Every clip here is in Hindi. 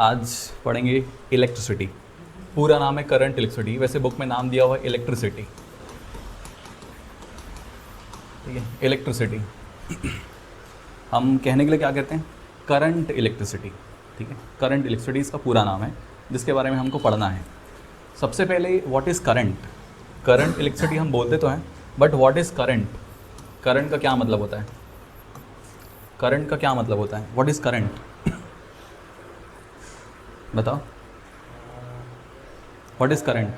आज पढ़ेंगे इलेक्ट्रिसिटी। पूरा नाम है करंट इलेक्ट्रिसिटी, वैसे बुक में नाम दिया हुआ है इलेक्ट्रिसिटी। ठीक है, इलेक्ट्रिसिटी हम कहने के लिए क्या कहते हैं, करंट इलेक्ट्रिसिटी। ठीक है, करंट इलेक्ट्रिसिटी इसका पूरा नाम है जिसके बारे में हमको पढ़ना है। सबसे पहले what is current. Current electricity हम बोलते तो हैं, but what is current, current का क्या मतलब होता है, करंट का क्या मतलब होता है, व्हाट इज़ करंट बताओ। What is current?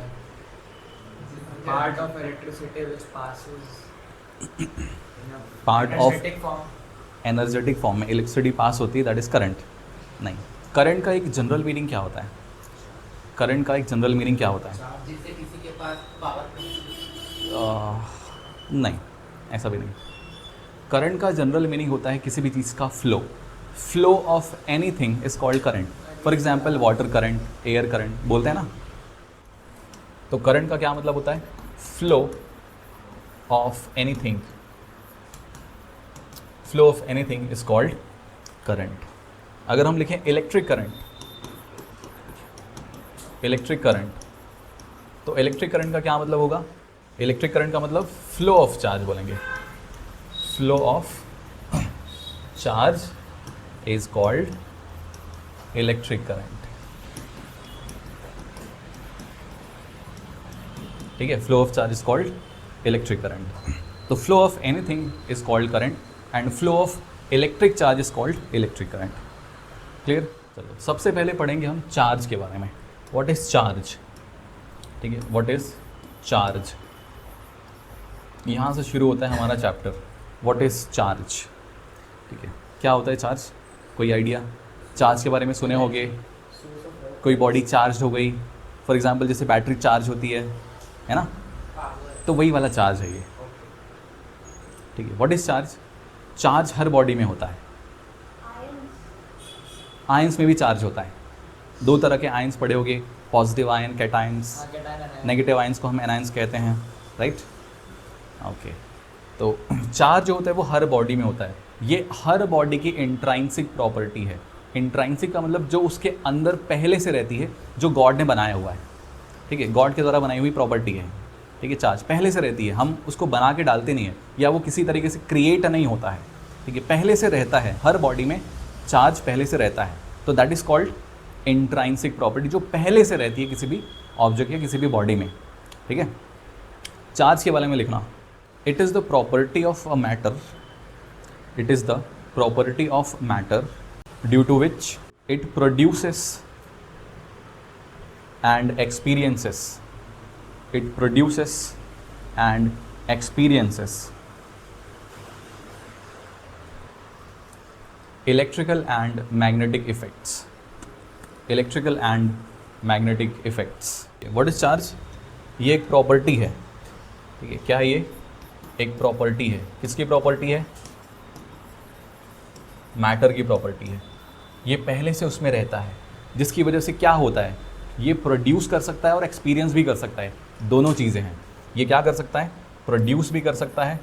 Part of electricity which passes in a part of energetic form. Energetic form में इलेक्ट्रिसिटी पास होती है, दैट इज़ करंट। नहीं, करंट का एक जनरल मीनिंग क्या होता है, करंट का एक जनरल मीनिंग क्या होता है? चार्ज जिससे किसी के पास पावर नहीं, ऐसा भी नहीं। करंट का जनरल मीनिंग होता है किसी भी चीज़ का flow, flow of anything is called current. For example water current, air current बोलते हैं ना। तो करंट का क्या मतलब होता है, flow of anything, flow of anything is called current. अगर हम लिखें इलेक्ट्रिक करंट, इलेक्ट्रिक करंट, तो इलेक्ट्रिक करंट का क्या मतलब होगा, इलेक्ट्रिक करंट का मतलब फ्लो ऑफ चार्ज बोलेंगे, flow of charge is called electric current. ठीक है, flow of charge is called electric current. तो flow of anything is called current and flow of electric charge is called electric current. Clear? चलो सबसे पहले पढ़ेंगे हम चार्ज के बारे में। What is charge? ठीक है, व्हाट इज चार्ज, यहाँ से शुरू होता है हमारा चैप्टर। What is charge? ठीक है, क्या होता है चार्ज, कोई आइडिया? चार्ज के बारे में सुने होंगे, कोई बॉडी चार्ज हो गई, फॉर एग्जांपल जैसे बैटरी चार्ज होती है ना, तो वही वाला चार्ज है ये। ठीक है, what is charge? Charge her body में होता है, आयंस में भी चार्ज होता है। दो तरह के आयंस पढ़े होंगे, positive ion, cations, negative ions को हम एनायंस कहते हैं, राइट? ओके, तो चार्ज जो होता है वो हर बॉडी में होता है। ये हर बॉडी की इंट्राइंसिक प्रॉपर्टी है। इंट्राइंसिक का मतलब जो उसके अंदर पहले से रहती है, जो गॉड ने बनाया हुआ है। ठीक है, गॉड के द्वारा बनाई हुई प्रॉपर्टी है। ठीक है, चार्ज पहले से रहती है, हम उसको बना के डालते नहीं है, या वो किसी तरीके से क्रिएट नहीं होता है। ठीक है, पहले से रहता है, हर बॉडी में चार्ज पहले से रहता है, तो दैट इज़ कॉल्ड इंट्राइंसिक प्रॉपर्टी, जो पहले से रहती है किसी भी ऑब्जेक्ट या किसी भी बॉडी में। ठीक है, चार्ज के बारे में लिखना, it is the property of a matter, it is the property of matter due to which it produces and experiences, it produces and experiences electrical and magnetic effects, electrical and magnetic effects। what is charge? ये एक प्रॉपर्टी है। ठीक है, क्या है ये? एक प्रॉपर्टी है। किसकी प्रॉपर्टी है? मैटर की प्रॉपर्टी है। ये पहले से उसमें रहता है, जिसकी वजह से क्या होता है, ये प्रोड्यूस कर सकता है और एक्सपीरियंस भी कर सकता है। दोनों चीज़ें हैं। ये क्या कर सकता है? प्रोड्यूस भी कर सकता है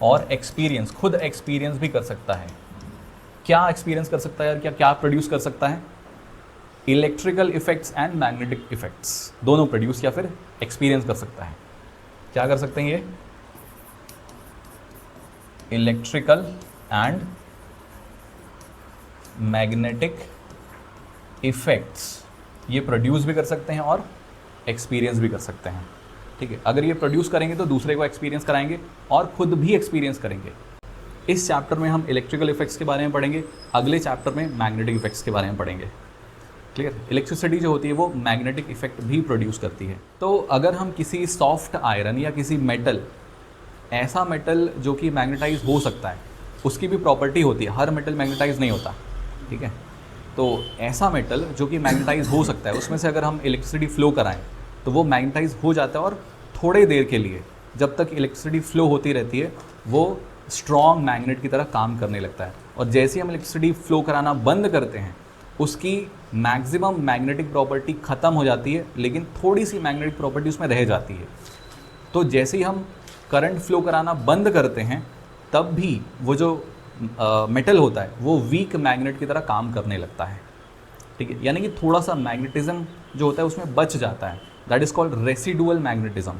और एक्सपीरियंस, खुद एक्सपीरियंस भी कर सकता है। क्या एक्सपीरियंस कर सकता है और क्या क्या प्रोड्यूस कर सकता है? Electrical effects and magnetic effects, दोनों प्रोड्यूस या फिर एक्सपीरियंस कर सकता है। क्या कर सकते हैं ये? इलेक्ट्रिकल एंड मैग्नेटिक इफ़ेक्ट्स, ये प्रोड्यूस भी कर सकते हैं और एक्सपीरियंस भी कर सकते हैं। ठीक है, अगर ये प्रोड्यूस करेंगे तो दूसरे को एक्सपीरियंस कराएंगे और खुद भी एक्सपीरियंस करेंगे। इस चैप्टर में हम इलेक्ट्रिकल इफेक्ट्स के बारे में पढ़ेंगे, अगले चैप्टर में मैग्नेटिक इफेक्ट्स के बारे में पढ़ेंगे। क्लियर? इलेक्ट्रिसिटी जो होती है वो मैग्नेटिक इफेक्ट भी प्रोड्यूस करती है। तो अगर हम किसी सॉफ्ट आयरन या किसी मेटल, ऐसा मेटल जो कि मैग्नेटाइज हो सकता है, उसकी भी प्रॉपर्टी होती है। हर मेटल मैग्नेटाइज नहीं होता। ठीक है, तो ऐसा मेटल जो कि मैग्नेटाइज हो सकता है, उसमें से अगर हम इलेक्ट्रिसिटी फ्लो कराएं तो वो मैग्नेटाइज हो जाता है और थोड़े देर के लिए, जब तक इलेक्ट्रिसिटी फ्लो होती रहती है, वो स्ट्रॉन्ग मैग्नेट की तरह काम करने लगता है। और जैसे ही हम इलेक्ट्रिसिटी फ्लो कराना बंद करते हैं, उसकी मैक्सिमम मैग्नेटिक प्रॉपर्टी ख़त्म हो जाती है, लेकिन थोड़ी सी मैग्नेटिक प्रॉपर्टी उसमें रह जाती है। तो जैसे ही हम करंट फ्लो कराना बंद करते हैं, तब भी वो जो मेटल होता है वो वीक मैग्नेट की तरह काम करने लगता है। ठीक है, यानी कि थोड़ा सा मैग्नेटिज्म जो होता है उसमें बच जाता है, that is called residual magnetism.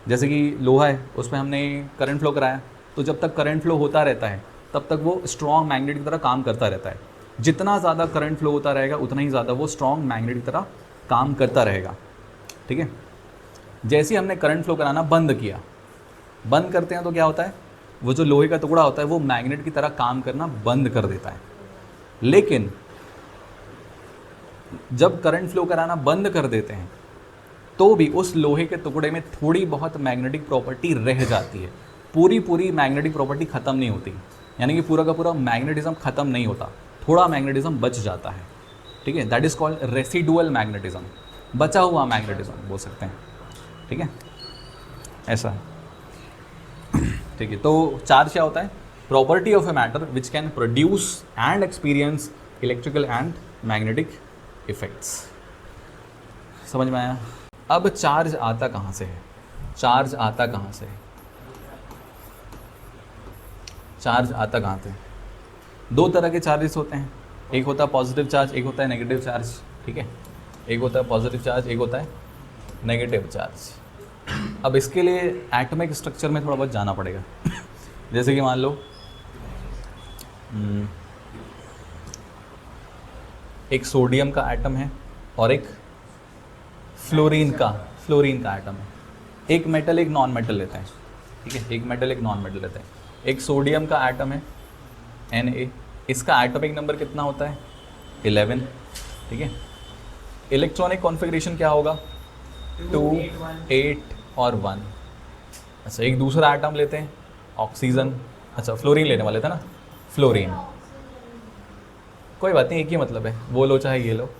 जैसे कि लोहा है, उसमें हमने करंट फ्लो कराया, तो जब तक करंट फ्लो होता रहता है तब तक वो स्ट्रॉन्ग मैग्नेट की तरह काम करता रहता है। जितना ज़्यादा करंट फ्लो होता रहेगा उतना ही ज़्यादा वो स्ट्रॉन्ग मैग्नेट की तरह काम करता रहेगा, ठीक है। जैसे ही हमने करंट फ्लो कराना बंद किया, बंद करते हैं तो क्या होता है, वो जो लोहे का टुकड़ा होता है वो मैग्नेट की तरह काम करना बंद कर देता है। लेकिन जब करंट फ्लो कराना बंद कर देते हैं तो भी उस लोहे के टुकड़े में थोड़ी बहुत मैग्नेटिक प्रॉपर्टी रह जाती है, पूरी मैग्नेटिक प्रॉपर्टी ख़त्म नहीं होती, यानी कि पूरा का पूरा मैग्नेटिज्म ख़त्म नहीं होता, थोड़ा मैग्नेटिज्म बच जाता है, ठीक है। That is called residual magnetism, बचा हुआ मैग्नेटिज्म बोल सकते हैं, ठीक है, ऐसा है, ठीक है। तो चार्ज क्या होता है, property of a matter which can produce and experience electrical and magnetic effects. समझ में आया। अब चार्ज आता कहाँ से है, चार्ज आता कहाँ से है, चार्ज आता कहाँ से? दो तरह के चार्जेस होते हैं, एक होता है पॉजिटिव चार्ज, एक होता है नेगेटिव चार्ज, ठीक है। एक होता है पॉजिटिव चार्ज, एक होता है नेगेटिव चार्ज। अब इसके लिए एटॉमिक स्ट्रक्चर में थोड़ा बहुत जाना पड़ेगा। जैसे कि मान लो एक सोडियम का एटम है और एक फ्लोरीन का एटम है। एक मेटल एक नॉन मेटल लेते हैं, ठीक है, एक मेटल एक नॉन मेटल लेते हैं। एक सोडियम का एटम है Na, इसका एटॉमिक नंबर कितना होता है 11, ठीक है। इलेक्ट्रॉनिक कॉन्फ़िगरेशन क्या होगा 2, 8 और 1। अच्छा, एक दूसरा एटम लेते हैं ऑक्सीजन, अच्छा फ्लोरीन लेने वाले थे ना, फ्लोरीन, कोई बात नहीं, एक ही मतलब है, वो लो चाहे ये लो।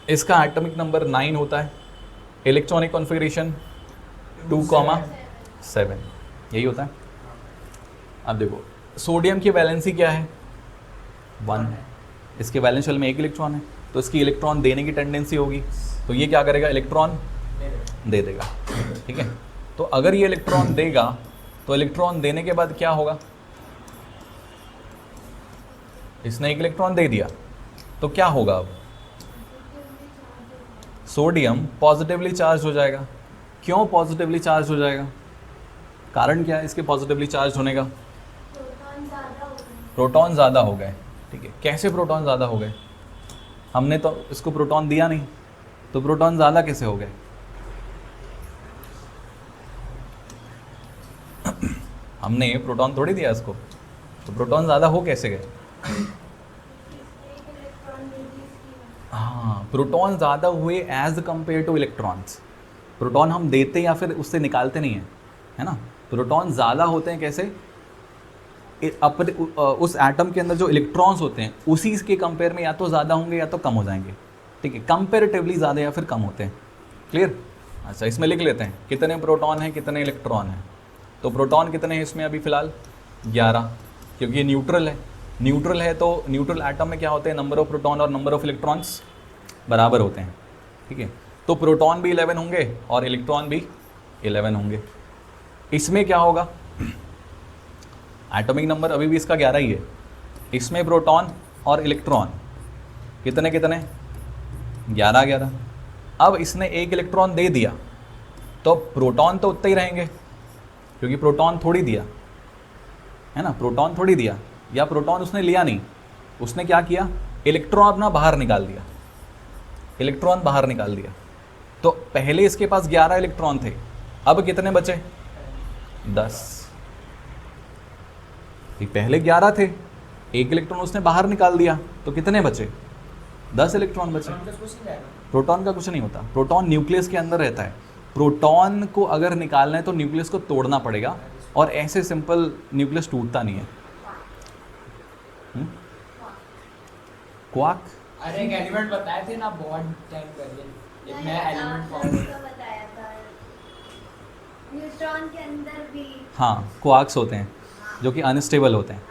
इसका एटॉमिक नंबर 9 होता है, इलेक्ट्रॉनिक कॉन्फ़िगरेशन 2,7, यही होता है। अब देखो सोडियम की वैलेंसी क्या है 1, इसके वैलेंस शेल में एक इलेक्ट्रॉन है, तो इसकी इलेक्ट्रॉन देने की टेंडेंसी होगी, तो ये क्या करेगा, इलेक्ट्रॉन दे देगा, ठीक है। तो अगर ये इलेक्ट्रॉन देगा तो इलेक्ट्रॉन देने के बाद क्या होगा, इसने एक इलेक्ट्रॉन दे दिया तो क्या होगा, अब सोडियम पॉजिटिवली चार्ज हो जाएगा। क्यों पॉजिटिवली चार्ज हो जाएगा, कारण क्या है इसके पॉजिटिवली चार्ज होने का, प्रोटॉन ज़्यादा हो गए, ठीक है। कैसे प्रोटॉन ज़्यादा हो गए, हमने तो इसको प्रोटॉन दिया नहीं, तो प्रोटॉन ज़्यादा कैसे हो गए, हमने प्रोटॉन थोड़ी दिया इसको, तो प्रोटॉन ज़्यादा हो कैसे गए। हाँ, प्रोटॉन ज़्यादा हुए as compare to electrons. Proton हम देते या फिर उससे निकालते नहीं हैं, है ना। प्रोटॉन ज़्यादा होते हैं कैसे, अपने उस एटम के अंदर जो इलेक्ट्रॉन्स होते हैं उसी के कंपेयर में या तो ज़्यादा होंगे या तो कम हो जाएंगे, ठीक है, कंपेरेटिवली ज़्यादा या फिर कम होते हैं, क्लियर। अच्छा, इसमें लिख लेते हैं कितने प्रोटॉन हैं कितने इलेक्ट्रॉन हैं। तो प्रोटॉन कितने हैं इसमें अभी फ़िलहाल 11, क्योंकि ये न्यूट्रल है। न्यूट्रल है तो न्यूट्रल एटम में क्या होते हैं, नंबर ऑफ प्रोटॉन और नंबर ऑफ इलेक्ट्रॉन्स बराबर होते हैं, ठीक है। तो प्रोटॉन भी 11 होंगे और इलेक्ट्रॉन भी 11 होंगे। इसमें क्या होगा, एटॉमिक नंबर अभी भी इसका 11 ही है, इसमें प्रोटॉन और इलेक्ट्रॉन कितने कितने 11। अब इसने एक इलेक्ट्रॉन दे दिया तो प्रोटॉन तो उतने ही रहेंगे, क्योंकि प्रोटॉन थोड़ी दिया है ना, प्रोटॉन थोड़ी दिया, या प्रोटॉन उसने लिया नहीं, उसने क्या किया, इलेक्ट्रॉन अपना बाहर निकाल दिया, इलेक्ट्रॉन बाहर निकाल दिया। तो पहले इसके पास 11 इलेक्ट्रॉन थे, अब कितने बचे 10। पहले 11 थे, एक इलेक्ट्रॉन उसने बाहर निकाल दिया, तो कितने बचे 10 इलेक्ट्रॉन बचे। प्रोटॉन का कुछ नहीं होता, प्रोटॉन न्यूक्लियस के अंदर रहता है। प्रोटॉन को अगर निकालना है तो न्यूक्लियस को तोड़ना पड़ेगा, और ऐसे सिंपल न्यूक्लियस टूटता नहीं है। क्वार्क, अरे एक एलिमेंट बताए थे ना बहुत टाइम पहले, एक नया एलिमेंट फॉर्म बताया था न्यूट्रॉन के अंदर भी। हाँ, क्वार्क्स होते हैं जो कि अनस्टेबल होते हैं,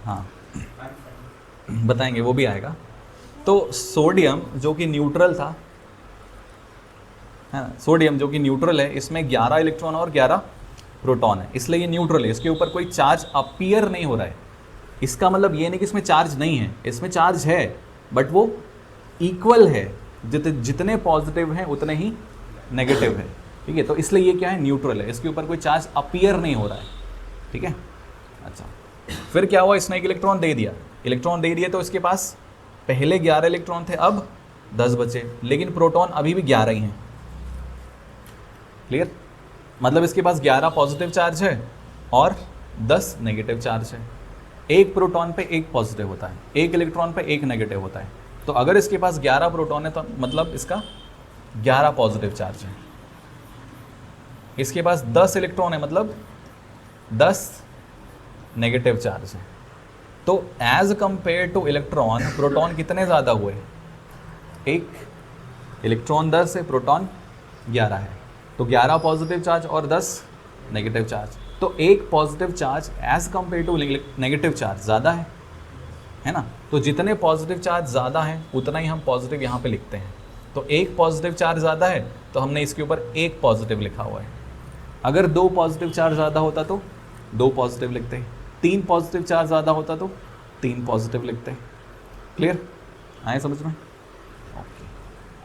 हाँ बताएंगे, वो भी आएगा। तो सोडियम जो कि न्यूट्रल था, है ना, सोडियम जो कि न्यूट्रल है, इसमें 11 इलेक्ट्रॉन और 11 प्रोटॉन है, इसलिए ये न्यूट्रल है, इसके ऊपर कोई चार्ज अपीयर नहीं हो रहा है। इसका मतलब ये नहीं कि इसमें चार्ज नहीं है, इसमें चार्ज है, बट वो इक्वल है, जितने पॉजिटिव हैं उतने ही नेगेटिव है, ठीक है। तो इसलिए ये क्या है, न्यूट्रल है, इसके ऊपर कोई चार्ज अपीयर नहीं हो रहा है, ठीक है। अच्छा, फिर क्या हुआ, इसने एक इलेक्ट्रॉन दे दिया, तो इसके पास पहले 11 इलेक्ट्रॉन थे, अब 10 बचे, लेकिन प्रोटॉन अभी भी 11 ही हैं। क्लियर? मतलब इसके पास 11 पॉजिटिव चार्ज है और 10 नेगेटिव चार्ज है। एक प्रोटॉन पे एक पॉजिटिव होता है, एक इलेक्ट्रॉन पे एक नेगेटिव होता है। तो अगर इसके पास 11 प्रोटॉन है तो मतलब इसका 11 पॉजिटिव चार्ज है। इसके पास 10 इलेक्ट्रॉन है, मतलब 10 नेगेटिव चार्ज है। तो as compare to electron, proton कितने ज़्यादा हुए, एक इलेक्ट्रॉन 10 है, प्रोटॉन 11 है, तो 11 पॉजिटिव चार्ज और 10 नेगेटिव चार्ज। तो एक positive charge as compare to negative charge ज़्यादा है ना। तो जितने पॉजिटिव चार्ज ज़्यादा हैं उतना ही हम पॉजिटिव यहाँ पे लिखते हैं। तो एक पॉजिटिव चार्ज ज़्यादा है तो हमने इसके ऊपर एक पॉजिटिव लिखा हुआ है। अगर 2 पॉजिटिव चार्ज ज़्यादा होता तो 2 पॉजिटिव लिखते हैं, 3 पॉजिटिव चार्ज ज़्यादा होता तो 3 पॉजिटिव लिखते हैं। क्लियर? आए समझ में? ओके।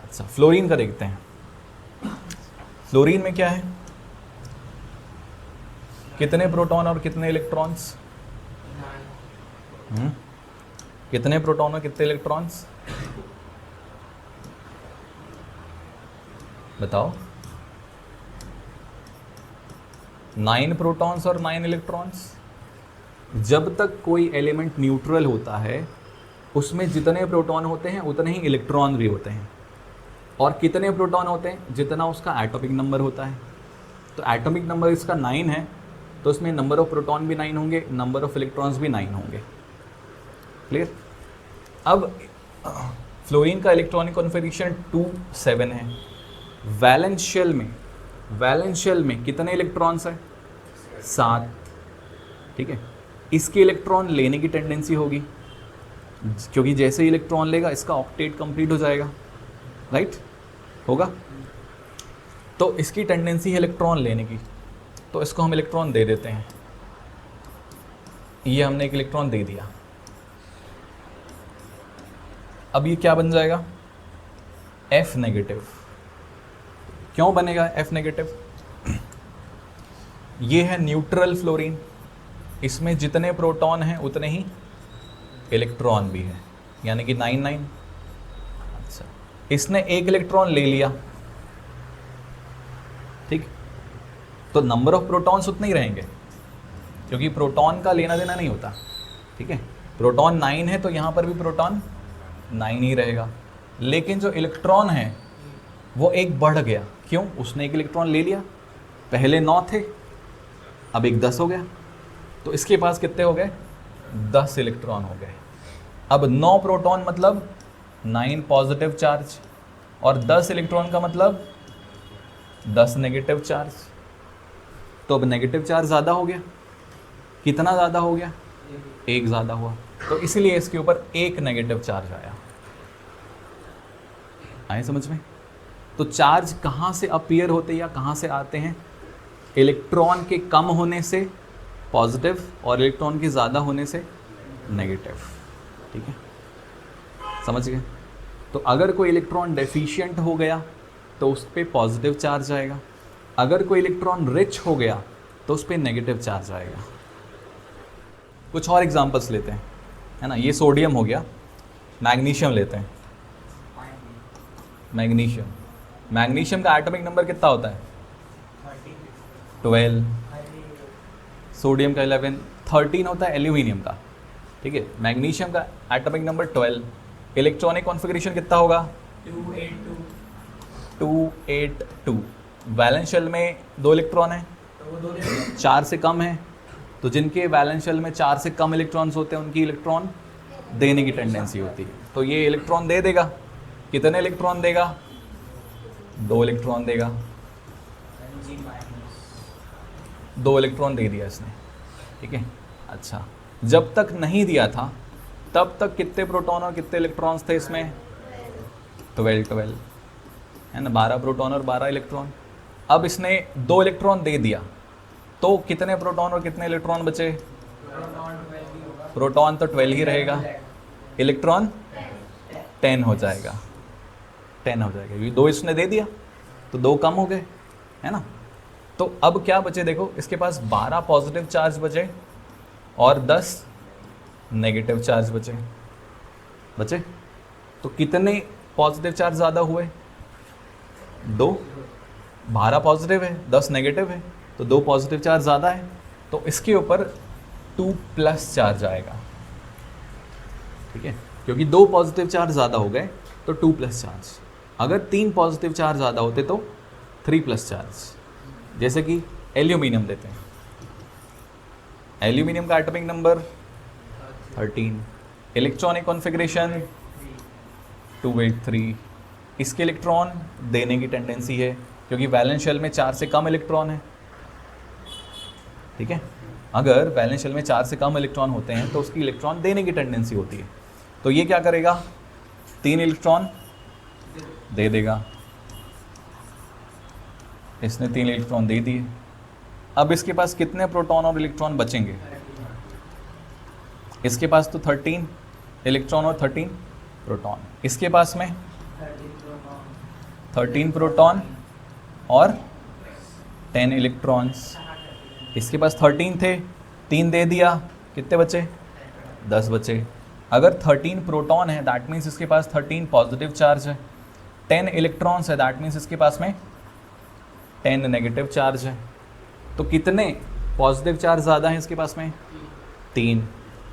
अच्छा, फ्लोरीन का देखते हैं। फ्लोरीन में क्या है, कितने प्रोटॉन और कितने इलेक्ट्रॉन्स? कितने प्रोटॉन और कितने इलेक्ट्रॉन्स बताओ? 9 प्रोटॉन्स और 9 इलेक्ट्रॉन्स। जब तक कोई एलिमेंट न्यूट्रल होता है उसमें जितने प्रोटॉन होते हैं उतने ही इलेक्ट्रॉन भी होते हैं। और कितने प्रोटॉन होते हैं? जितना उसका एटॉमिक नंबर होता है। तो एटॉमिक नंबर इसका 9 है तो उसमें नंबर ऑफ प्रोटॉन भी 9 होंगे, नंबर ऑफ इलेक्ट्रॉन्स भी 9 होंगे। क्लियर? अब फ्लोरीन का इलेक्ट्रॉनिक कॉन्फ़िगरेशन 2 7 है। वैलेंस शेल में कितने इलेक्ट्रॉन्स हैं? 7। ठीक है। इसके इलेक्ट्रॉन लेने की टेंडेंसी होगी, क्योंकि जैसे ही इलेक्ट्रॉन लेगा इसका ऑक्टेट कंप्लीट हो जाएगा, राइट? होगा। तो इसकी टेंडेंसी है इलेक्ट्रॉन लेने की, तो इसको हम इलेक्ट्रॉन दे देते हैं। ये हमने एक इलेक्ट्रॉन दे दिया। अब ये क्या बन जाएगा? F negative. क्यों बनेगा F नेगेटिव? ये है न्यूट्रल फ्लोरीन, इसमें जितने प्रोटॉन हैं उतने ही इलेक्ट्रॉन भी है, यानी कि 9 9। अच्छा, इसने एक इलेक्ट्रॉन ले लिया, ठीक, तो नंबर ऑफ प्रोटॉन्स उतने ही रहेंगे, क्योंकि प्रोटॉन का लेना देना नहीं होता। ठीक है, प्रोटॉन 9 है तो यहाँ पर भी प्रोटॉन 9 ही रहेगा, लेकिन जो इलेक्ट्रॉन है वो एक बढ़ गया। क्यों? उसने एक इलेक्ट्रॉन ले लिया। पहले 9 थे, अब एक 10 हो गया, तो इसके पास कितने हो गए? 10 इलेक्ट्रॉन हो गए। अब 9 प्रोटॉन मतलब 9 पॉजिटिव चार्ज, और 10 इलेक्ट्रॉन का मतलब 10 नेगेटिव चार्ज। तो अब नेगेटिव चार्ज ज़्यादा हो गया। कितना ज़्यादा हो गया? एक ज़्यादा हुआ, तो इसीलिए इसके ऊपर एक नेगेटिव चार्ज आया। आए समझ में? तो चार्ज कहाँ से अपीयर होते या कहाँ से आते हैं? इलेक्ट्रॉन के कम होने से पॉजिटिव और इलेक्ट्रॉन के ज़्यादा होने से नेगेटिव। ठीक है, समझ गए? तो अगर कोई इलेक्ट्रॉन डेफिशिएंट हो गया तो उस पर पॉजिटिव चार्ज आएगा, अगर कोई इलेक्ट्रॉन रिच हो गया तो उस पर नेगेटिव चार्ज आएगा। कुछ और एग्जांपल्स लेते हैं, है ना। ये सोडियम हो गया, मैग्नीशियम लेते हैं। मैग्नीशियम का एटॉमिक नंबर कितना होता है? 12। सोडियम का 11, 13 होता है एल्यूमिनियम का। ठीक है, मैग्नीशियम का एटॉमिक नंबर 12। इलेक्ट्रॉनिक कॉन्फ़िगरेशन कितना होगा? 282। वैलेंस शेल में 2 इलेक्ट्रॉन है, 4 से कम है, तो जिनके वैलेंस शेल में 4 से कम इलेक्ट्रॉन्स होते हैं उनकी इलेक्ट्रॉन देने की टेंडेंसी होती है। तो ये इलेक्ट्रॉन दे देगा। कितने इलेक्ट्रॉन देगा? 2 इलेक्ट्रॉन देगा। 2 इलेक्ट्रॉन दे दिया इसने। ठीक है, अच्छा, जब तक नहीं दिया था तब तक कितने प्रोटॉन और कितने इलेक्ट्रॉन्स थे इसमें? 12 है ना, 12 प्रोटॉन और 12 इलेक्ट्रॉन। अब इसने 2 इलेक्ट्रॉन दे दिया तो कितने प्रोटॉन और कितने इलेक्ट्रॉन बचे? प्रोटॉन तो 12 ही रहेगा, इलेक्ट्रॉन 10 हो जाएगा, 10 हो जाएगा, ये 2 इसने दे दिया तो 2 कम हो गए, है ना। तो अब क्या बचे देखो, इसके पास 12 पॉजिटिव चार्ज बचे और 10 नेगेटिव चार्ज बचे। तो कितने पॉजिटिव चार्ज ज़्यादा हुए? 2। 12 पॉजिटिव है, 10 नेगेटिव है, तो 2 पॉजिटिव चार्ज ज़्यादा है, तो इसके ऊपर 2 प्लस चार्ज आएगा, ठीक है, क्योंकि 2 पॉजिटिव चार्ज ज़्यादा हो गए तो 2 प्लस चार्ज। अगर 3 पॉजिटिव चार्ज ज़्यादा होते तो 3 प्लस चार्ज। जैसे कि एल्यूमिनियम लेते हैं, एल्यूमिनियम का एटॉमिक नंबर 13, इलेक्ट्रॉनिक कॉन्फ़िगरेशन 283, इसके इलेक्ट्रॉन देने की टेंडेंसी है क्योंकि वैलेंस शेल में 4 से कम इलेक्ट्रॉन है, ठीक है। अगर वैलेंस शेल में 4 से कम इलेक्ट्रॉन होते हैं तो उसकी इलेक्ट्रॉन देने की टेंडेंसी होती है, तो ये क्या करेगा, 3 इलेक्ट्रॉन दे देगा, इसने 3 इलेक्ट्रॉन दे दिए। अब इसके पास कितने प्रोटॉन और इलेक्ट्रॉन बचेंगे? इसके पास तो 13 इलेक्ट्रॉन और 13 प्रोटॉन, इसके पास में 13 प्रोटॉन और 10 इलेक्ट्रॉन्स। इसके पास 13 थे, 3 दे दिया, कितने बचे? 10 बचे। अगर 13 प्रोटॉन है दैट मीन्स इसके पास 13 पॉजिटिव चार्ज है, 10 इलेक्ट्रॉन्स है दैट मीन्स इसके पास में 10 नेगेटिव चार्ज है। तो कितने पॉजिटिव चार्ज ज़्यादा है इसके पास में? 3।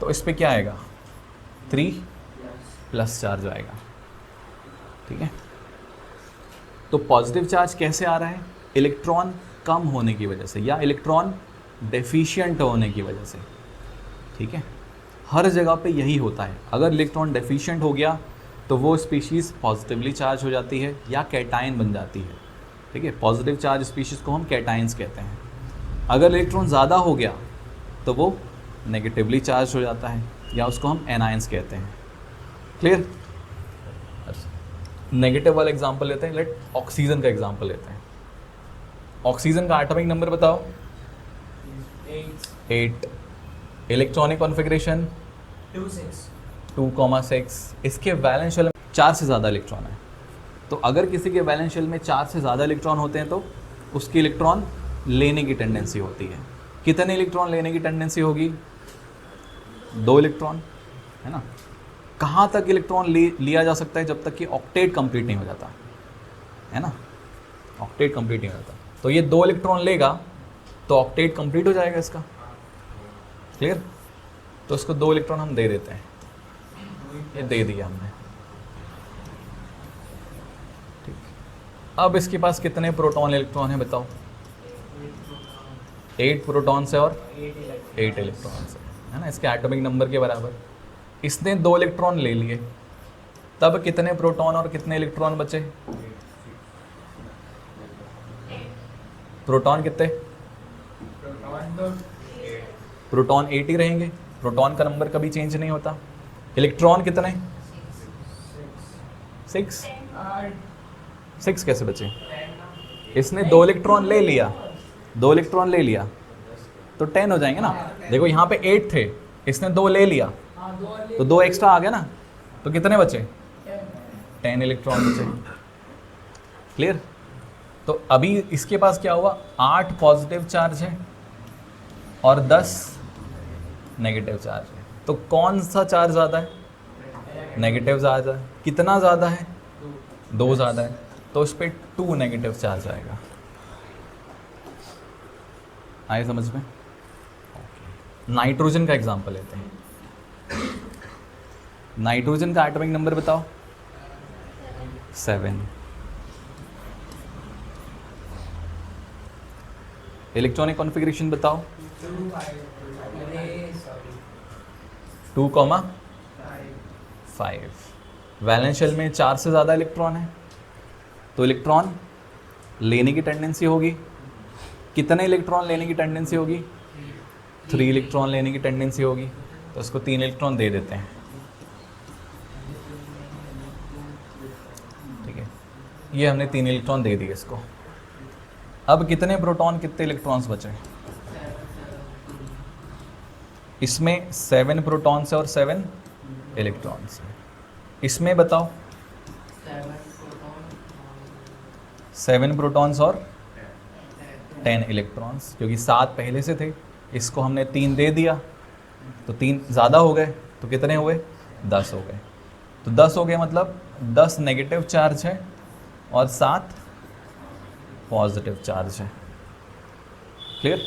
तो इस पे क्या आएगा? 3 प्लस चार्ज आएगा, ठीक है। तो पॉजिटिव चार्ज कैसे आ रहा है? इलेक्ट्रॉन कम होने की वजह से या इलेक्ट्रॉन डेफिशिएंट होने की वजह से, ठीक है। हर जगह पे यही होता है, अगर इलेक्ट्रॉन डेफिशिएंट हो गया तो वो स्पीशीज़ पॉजिटिवली चार्ज हो जाती है या कैटायन बन जाती है, ठीक है। पॉजिटिव चार्ज स्पीशीज़ को हम कैटायंस कहते हैं। अगर इलेक्ट्रॉन ज़्यादा हो गया तो वो नेगेटिवली चार्ज हो जाता है या उसको हम एनायंस कहते हैं। क्लियर? नेगेटिव वाला एग्जांपल लेते हैं, लेट ऑक्सीजन का एग्जांपल लेते हैं। ऑक्सीजन का एटॉमिक नंबर बताओ। 8। Electronic configuration 2,6। इसके वैलेंस शेल में 4 से ज़्यादा इलेक्ट्रॉन है, तो अगर किसी के वैलेंस शेल में 4 से ज़्यादा इलेक्ट्रॉन होते हैं तो उसकी इलेक्ट्रॉन लेने की टेंडेंसी होती है। कितने इलेक्ट्रॉन लेने की टेंडेंसी होगी? 2 इलेक्ट्रॉन, है ना। कहाँ तक इलेक्ट्रॉन लिया जा सकता है? जब तक कि ऑक्टेट कंप्लीट नहीं हो जाता, है ना। ऑक्टेट कंप्लीट नहीं हो जाता, तो ये 2 इलेक्ट्रॉन लेगा तो ऑक्टेट कंप्लीट हो जाएगा इसका। क्लियर? तो इसको 2 इलेक्ट्रॉन हम दे देते हैं, ये दे दिया हमने, ठीक। अब इसके पास कितने प्रोटॉन इलेक्ट्रॉन है बताओ? 8 प्रोटॉन से और 8 इलेक्ट्रॉन से, है ना, इसके एटॉमिक नंबर के बराबर। इसने 2 इलेक्ट्रॉन ले लिए, तब कितने प्रोटॉन और कितने इलेक्ट्रॉन बचे? प्रोटॉन कितने? प्रोटॉन 8 ही रहेंगे, प्रोटॉन का नंबर कभी चेंज नहीं होता। इलेक्ट्रॉन कितने? 6 कैसे बचे? इसने 2 इलेक्ट्रॉन ले लिया, 2 इलेक्ट्रॉन ले लिया तो 10 हो जाएंगे ना। देखो यहाँ पे 8 थे, इसने 2 ले लिया तो 2 एक्स्ट्रा आ गया ना, तो कितने बचे? 10 इलेक्ट्रॉन बचे। क्लियर? तो अभी इसके पास क्या हुआ? 8 पॉजिटिव चार्ज है और 10 नेगेटिव चार्ज है, तो कौन सा चार्ज ज़्यादा है? नेगेटिव ज़्यादा है। कितना ज़्यादा है? 2 ज़्यादा है, तो इस पर 2 नेगेटिव चार्ज आएगा। आए समझ में? नाइट्रोजन का एग्जांपल लेते हैं। नाइट्रोजन का एटॉमिक नंबर बताओ। 7। इलेक्ट्रॉनिक कॉन्फ़िगरेशन बताओ। 2,5। वैलेंस शेल में 4 से ज़्यादा इलेक्ट्रॉन है तो इलेक्ट्रॉन लेने की टेंडेंसी होगी। कितने इलेक्ट्रॉन लेने की टेंडेंसी होगी? 3 इलेक्ट्रॉन लेने की टेंडेंसी होगी, तो उसको 3 इलेक्ट्रॉन दे देते हैं, ठीक है। ये हमने 3 इलेक्ट्रॉन दे दिए इसको। अब कितने प्रोटॉन कितने इलेक्ट्रॉन्स बचे? इसमें 7 प्रोटॉन्स है और 7 इलेक्ट्रॉन्स है। इसमें बताओ 7 प्रोटॉन्स और 10 इलेक्ट्रॉन्स, क्योंकि 7 पहले से थे, इसको हमने 3 दे दिया तो 3 ज़्यादा हो गए, तो कितने हुए? 10 हो गए। तो 10 हो गए मतलब 10 नेगेटिव चार्ज है और 7 पॉजिटिव चार्ज है। क्लियर?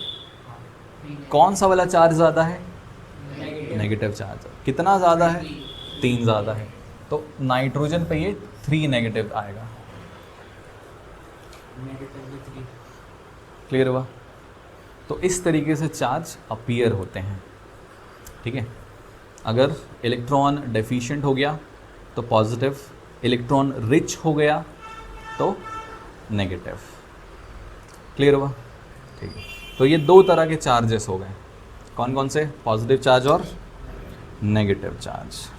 कौन सा वाला चार्ज ज़्यादा है? Negative charge. कितना ज़्यादा है? 3 ज़्यादा है। तो नाइट्रोजन पे ये 3 नेगेटिव आएगा। क्लियर हुआ? तो इस तरीके से चार्ज अपीयर होते हैं। ठीक है, अगर इलेक्ट्रॉन डेफिशिएंट हो गया तो पॉजिटिव, इलेक्ट्रॉन रिच हो गया तो नेगेटिव। क्लियर हुआ? ठीक है, तो ये 2 तरह के चार्जेस हो गए। कौन कौन से? पॉजिटिव चार्ज और नेगेटिव चार्ज।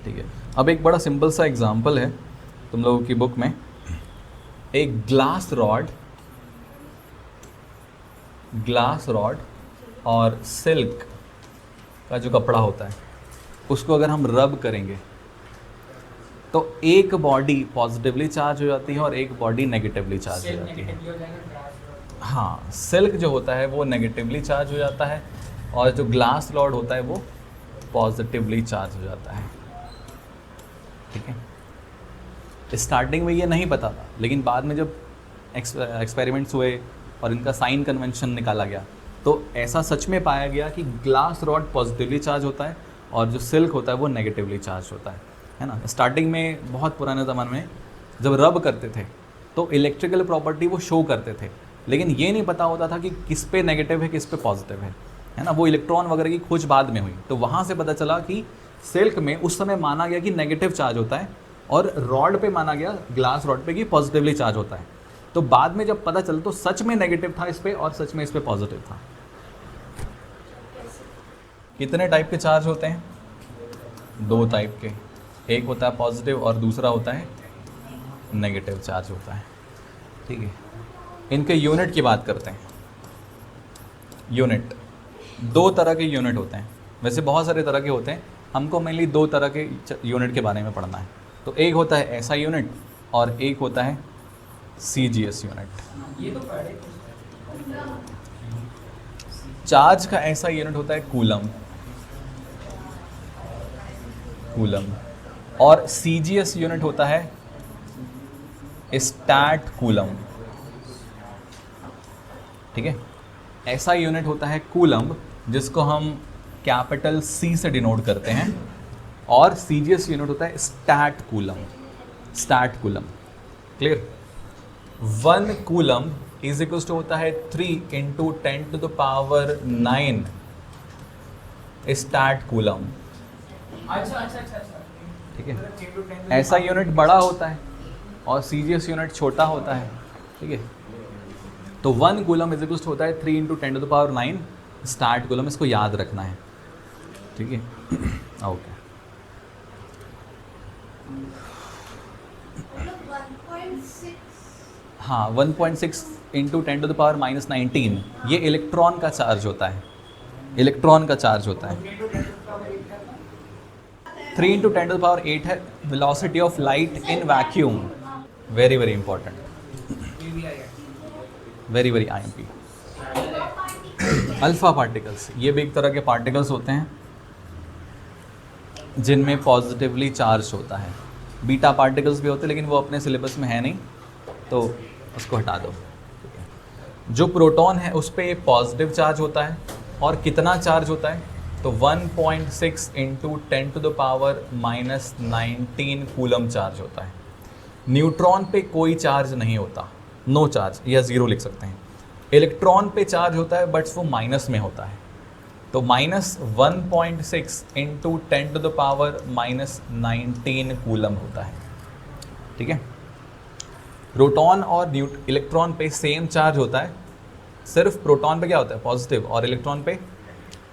ठीक है, अब एक बड़ा सिंपल सा एग्जांपल है तुम लोगों की बुक में। एक ग्लास रॉड और सिल्क का जो कपड़ा होता है उसको अगर हम रब करेंगे तो एक बॉडी पॉजिटिवली चार्ज हो जाती है और एक बॉडी नेगेटिवली चार्ज हो जाती है। हाँ, सिल्क जो होता है वो नेगेटिवली चार्ज हो जाता है और जो ग्लास रॉड होता है वो पॉजिटिवली चार्ज हो जाता है। ठीक है, स्टार्टिंग में ये नहीं पता था, लेकिन बाद में जब एक्सपेरिमेंट्स हुए और इनका साइन कन्वेंशन निकाला गया तो ऐसा सच में पाया गया कि ग्लास रॉड पॉजिटिवली चार्ज होता है और जो सिल्क होता है वो नेगेटिवली चार्ज होता है ना। स्टार्टिंग में बहुत पुराने ज़माने में जब रब करते थे तो इलेक्ट्रिकल प्रॉपर्टी वो शो करते थे, लेकिन ये नहीं पता होता था कि किस पे नेगेटिव है किस पे पॉजिटिव है ना। वो इलेक्ट्रॉन वगैरह की खोज बाद में हुई, तो वहाँ से पता चला कि सिल्क में उस समय माना गया कि नेगेटिव चार्ज होता है और रॉड पे माना गया, ग्लास रॉड पे, कि पॉजिटिवली चार्ज होता है। तो बाद में जब पता चला तो सच में नेगेटिव था इस पे और सच में इस पे पॉजिटिव था। कितने टाइप के चार्ज होते हैं? 2 टाइप के, एक होता है पॉजिटिव और दूसरा होता है नेगेटिव चार्ज होता है। ठीक है, इनके यूनिट की बात करते हैं। यूनिट, 2 तरह के यूनिट होते हैं, वैसे बहुत सारे तरह के होते हैं, हमको मेनली 2 तरह के यूनिट के बारे में पढ़ना है। तो एक होता है ऐसा यूनिट और एक होता है CGS यूनिट। ये तो पढ़े। चार्ज का ऐसा यूनिट होता है कूलम, और CGS यूनिट होता है स्टैट कूलम। ठीक है, ऐसा यूनिट होता है कूलम जिसको हम कैपिटल C से डिनोट करते हैं, और CGS यूनिट होता है stat coulomb. Clear? 1 coulomb is equals to होता है 3 × 10⁹ स्टैट कूलम। अच्छा। ठीक है, ऐसा यूनिट बड़ा होता है और CGS यूनिट छोटा होता है। ठीक है, तो 1 कूलम इज इक्वल्स टू होता है 3 × 10⁹ स्टैट कूलम। इसको याद रखना है। ठीक है, ओके। हाँ, 1.6 × 10⁻⁻19 ये इलेक्ट्रॉन का चार्ज होता है। 3 × 10⁸ है velocity of light in vacuum. Very very important, very very IMP। Alpha particles, ये भी एक तरह के पार्टिकल्स होते हैं जिनमें पॉजिटिवली चार्ज होता है। बीटा पार्टिकल्स भी होते हैं लेकिन वो अपने सिलेबस में है नहीं, तो उसको हटा दो। जो प्रोटॉन है उस पर पॉजिटिव चार्ज होता है, और कितना चार्ज होता है? तो 1.6 × 10⁻⁻19 कूलम चार्ज होता है। न्यूट्रॉन पे कोई चार्ज नहीं होता, नो चार्ज या 0 लिख सकते हैं। इलेक्ट्रॉन पे चार्ज होता है बट वो माइनस में होता है, तो -1.6 × 10⁻⁻19 कूलम होता है। ठीक है, प्रोटॉन और इलेक्ट्रॉन पे सेम चार्ज होता है, सिर्फ प्रोटॉन पे क्या होता है? पॉजिटिव, और इलेक्ट्रॉन पे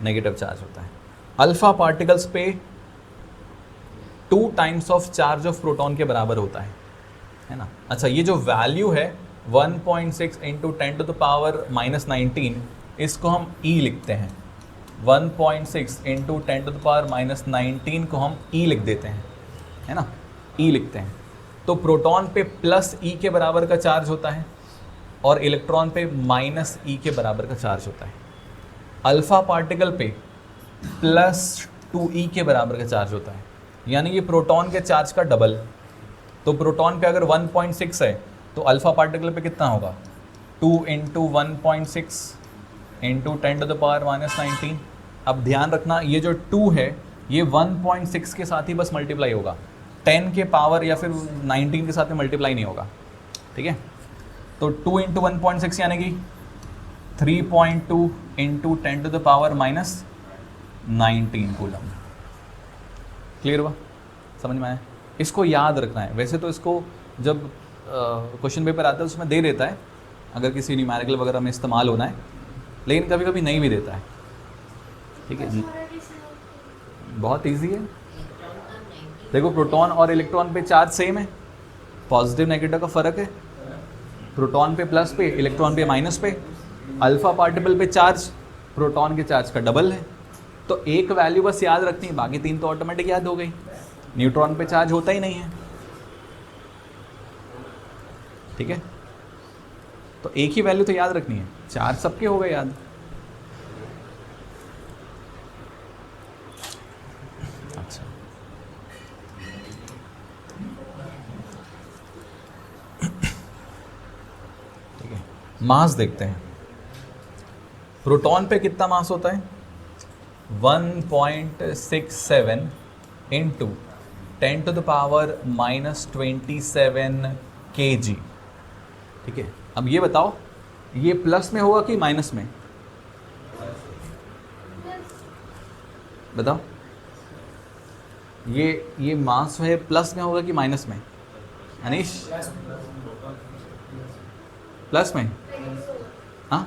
नेगेटिव चार्ज होता है। अल्फा पार्टिकल्स पे 2 times of charge of proton के बराबर होता है ना। अच्छा, ये जो वैल्यू है 1.6 × 10⁻⁻19, इसको हम E लिखते हैं। 1.6 × 10⁻⁻19 को हम E लिख देते हैं, है ना, E लिखते हैं। तो प्रोटॉन पे प्लस ई के बराबर का चार्ज होता है और इलेक्ट्रॉन पे माइनस ई के बराबर का चार्ज होता है। अल्फा पार्टिकल पे प्लस 2e के बराबर का चार्ज होता है, यानी ये प्रोटॉन के चार्ज का डबल। तो प्रोटॉन पे अगर 1.6 है तो अल्फा पार्टिकल पे कितना होगा, 2 इंटू 1.6 इंटू 10⁻⁻19। अब ध्यान रखना ये जो 2 है ये 1.6 के साथ ही बस मल्टीप्लाई होगा, 10 के पावर या फिर 19 के साथ में मल्टीप्लाई नहीं होगा, ठीक है। तो 2 इंटू 1.6 यानी कि 3.2 इंटू 10⁻⁻19 कूलम। क्लियर हुआ, समझ में आया? इसको याद रखना है। वैसे तो इसको जब क्वेश्चन पेपर आता है उसमें दे देता है अगर किसी न्यूमेरिकल वगैरह में इस्तेमाल होना है, लेकिन कभी कभी नहीं भी देता है, ठीक है। बहुत इजी है। देखो प्रोटॉन और इलेक्ट्रॉन पे चार्ज सेम है, पॉजिटिव नेगेटिव का फ़र्क है। प्रोटॉन पे प्लस पे, इलेक्ट्रॉन पे माइनस पे। अल्फा पार्टिकल पे चार्ज प्रोटॉन के चार्ज का डबल है। तो एक वैल्यू बस याद रखनी है, बाकी 3 तो ऑटोमेटिक याद हो गई। न्यूट्रॉन पे चार्ज होता ही नहीं है, ठीक है। तो एक ही वैल्यू तो याद रखनी है, चार्ज सबके हो गए याद। अच्छा, ठीक है। मास देखते हैं। प्रोटॉन पे कितना मास होता है, 1.67 इंटू 10⁻⁻27 kg, ठीक है। अब ये बताओ ये प्लस में होगा कि माइनस में, बताओ। ये मास है प्लस में होगा कि माइनस में, अनीश? प्लस में, हाँ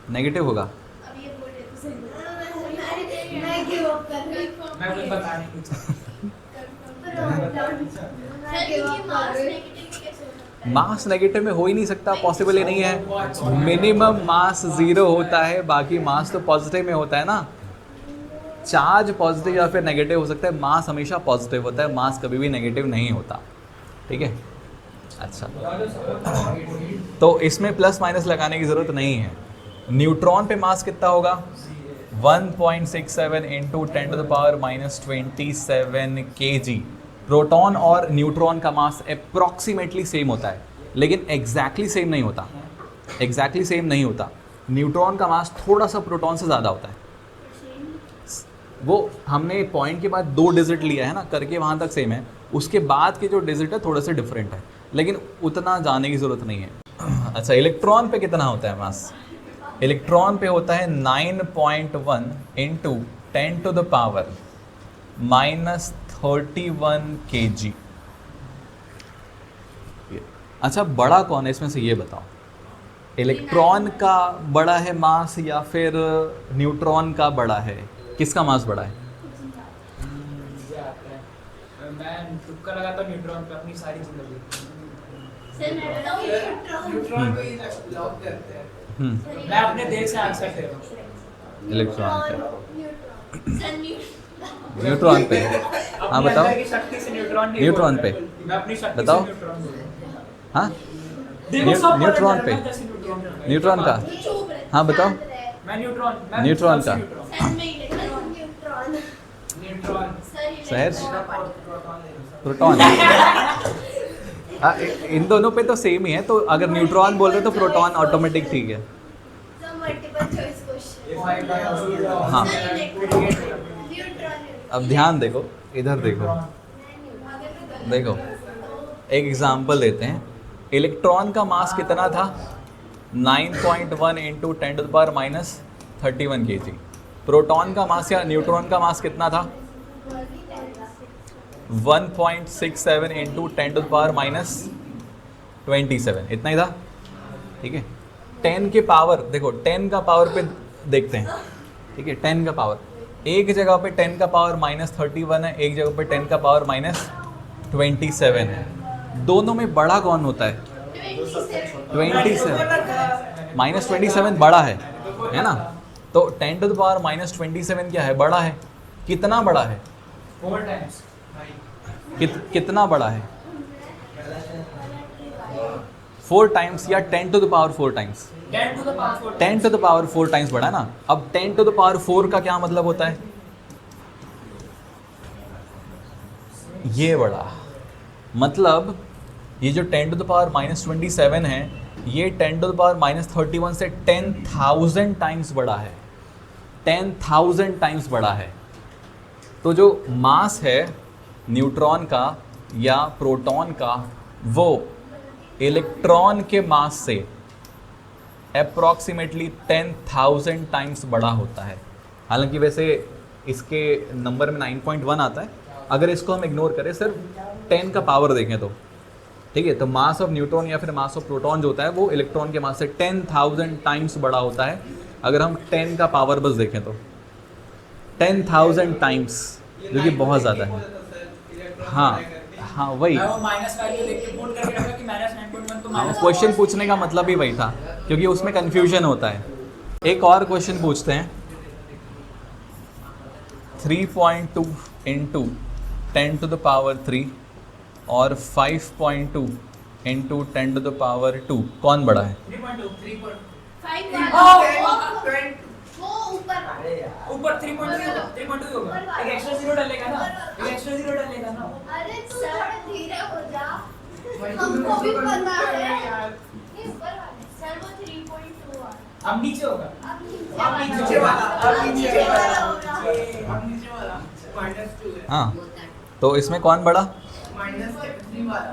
नेगेटिव होगा। मैं कुछ बता नहीं मास नेगेटिव में हो ही नहीं सकता, पॉसिबल ही नहीं है। मिनिमम मास 0 होता है, बाकी मास तो पॉजिटिव में होता है ना। चार्ज पॉजिटिव या फिर नेगेटिव हो सकता है, मास हमेशा पॉजिटिव होता है, मास कभी भी नेगेटिव नहीं होता, ठीक है। अच्छा, तो इसमें प्लस माइनस लगाने की ज़रूरत नहीं है। न्यूट्रॉन पे मास कितना होगा, 1.67 इंटू 10⁻⁻27 kg। प्रोटॉन और न्यूट्रॉन का मास अप्रॉक्सीमेटली सेम होता है, लेकिन एग्जैक्टली सेम नहीं होता। एग्जैक्टली सेम नहीं होता। न्यूट्रॉन का मास थोड़ा सा प्रोटॉन से ज़्यादा होता है। वो हमने पॉइंट के बाद 2 डिजिट लिया है ना, करके वहाँ तक सेम है, उसके बाद के जो डिजिट है थोड़े से डिफरेंट है, लेकिन उतना जाने की ज़रूरत नहीं है। अच्छा, इलेक्ट्रॉन पे कितना होता है मास? इलेक्ट्रॉन पे होता है 9.1 इंटू 10⁻⁻31 kg। अच्छा, बड़ा कौन है इसमें से, ये बताओ। इलेक्ट्रॉन का बड़ा है मास या फिर न्यूट्रॉन का बड़ा है? किसका मास बड़ा है? मैं तुक्का लगाता हूँ न्यूट्रॉन पे अपनी सारी जिंदगी। मैं अपने देश से आंसर दे रहा हूँ। इलेक्ट्रॉन पे, न्यूट्रॉन पे। हाँ बताओ, अपने अंदर की शक्ति से न्यूट्रॉन नहीं न्यूट्रॉन बोल पे रहा। मैं अपनी शक्ति बताओ। से न्यूट्रॉन बोल रहा हूँ। हाँ देखो सब न्यूट्रॉन पे, न्यूट्रॉन का। हाँ बताओ, मैं न्यूट्रॉन न्यूट्रॉन का। न्यूट्रॉन सहर्ष, प्रोटॉन। इन दोनों पे तो सेम ही है, तो अगर न्यूट्रॉन बोल रहे तो प्रोटॉन ऑटोमेटिक ठीक है। हाँ, अब ध्यान देखो, इधर देखो, देखो एक एग्जांपल देते हैं। इलेक्ट्रॉन का मास कितना था, 9.1 इंटू 10⁻⁻31 kg। प्रोटॉन का मास या न्यूट्रॉन का मास कितना था, 1.67 इंटू 10⁻⁻27, इतना ही था, ठीक है। 10 के पावर, देखो 10 का पावर पे देखते हैं, ठीक है। 10 का पावर, एक जगह पे 10 का पावर -31 है, एक जगह पे 10 का पावर -27 है। दोनों में बड़ा कौन होता है, 27। -27 बड़ा है ना। तो 10⁻⁻27 क्या है, बड़ा है। कितना बड़ा है, 4 टाइम्स। कितना बड़ा है, 4 टाइम्स या 10 to the power 4 times? 10 to the power 4 10 to the power 4 times बढ़ा ना। अब 10 टू द पावर 4 का क्या मतलब होता है? ये बड़ा मतलब ये जो 10 टू द पावर -27 है, ये 10 टू द पावर -31 से 10,000 टाइम्स बड़ा है। 10,000 टाइम्स बड़ा है। तो जो मास है न्यूट्रॉन का या प्रोटॉन का, वो इलेक्ट्रॉन के मास से अप्रॉक्सीमेटली 10,000 टाइम्स बड़ा होता है। हालांकि वैसे इसके नंबर में 9.1 आता है, अगर इसको हम इग्नोर करें, सिर्फ 10 का पावर देखें तो ठीक है, तो मास ऑफ न्यूट्रॉन या फिर मास ऑफ प्रोटॉन जो होता है वो इलेक्ट्रॉन के मास से 10,000 टाइम्स बड़ा होता है। अगर हम 10 का पावर बस देखें तो 10,000 टाइम्स, जो कि बहुत ज़्यादा है। हाँ हाँ वही, मैं वो माइनस वैल्यू देख के पुट करके रखा कि -9.1 तो माइनस क्वेश्चन पूछने का मतलब ही वही था, क्योंकि उसमें कन्फ्यूजन होता है। एक और क्वेश्चन पूछते हैं। 3.2 इंटू 10 टू द पावर 3 और 5.2 इंटू 10 टू द पावर 2 कौन बड़ा है? 3.2 5 वो ऊपर ऊपर 3.2 होगा। एक एक्स्ट्रा जीरो डालेगा ना, एक एक्स्ट्रा जीरो डालेगा ना। अरे तू थोड़ा धीरे हो जा, हमको भी पता है। ये ऊपर वाले सर वो 3.2 आ, अब नीचे होगा। अब नीचे वाला, अब नीचे वाला होगा। अब नीचे वाला -2 है। हाँ, तो इसमें कौन बड़ा? -3 वाला,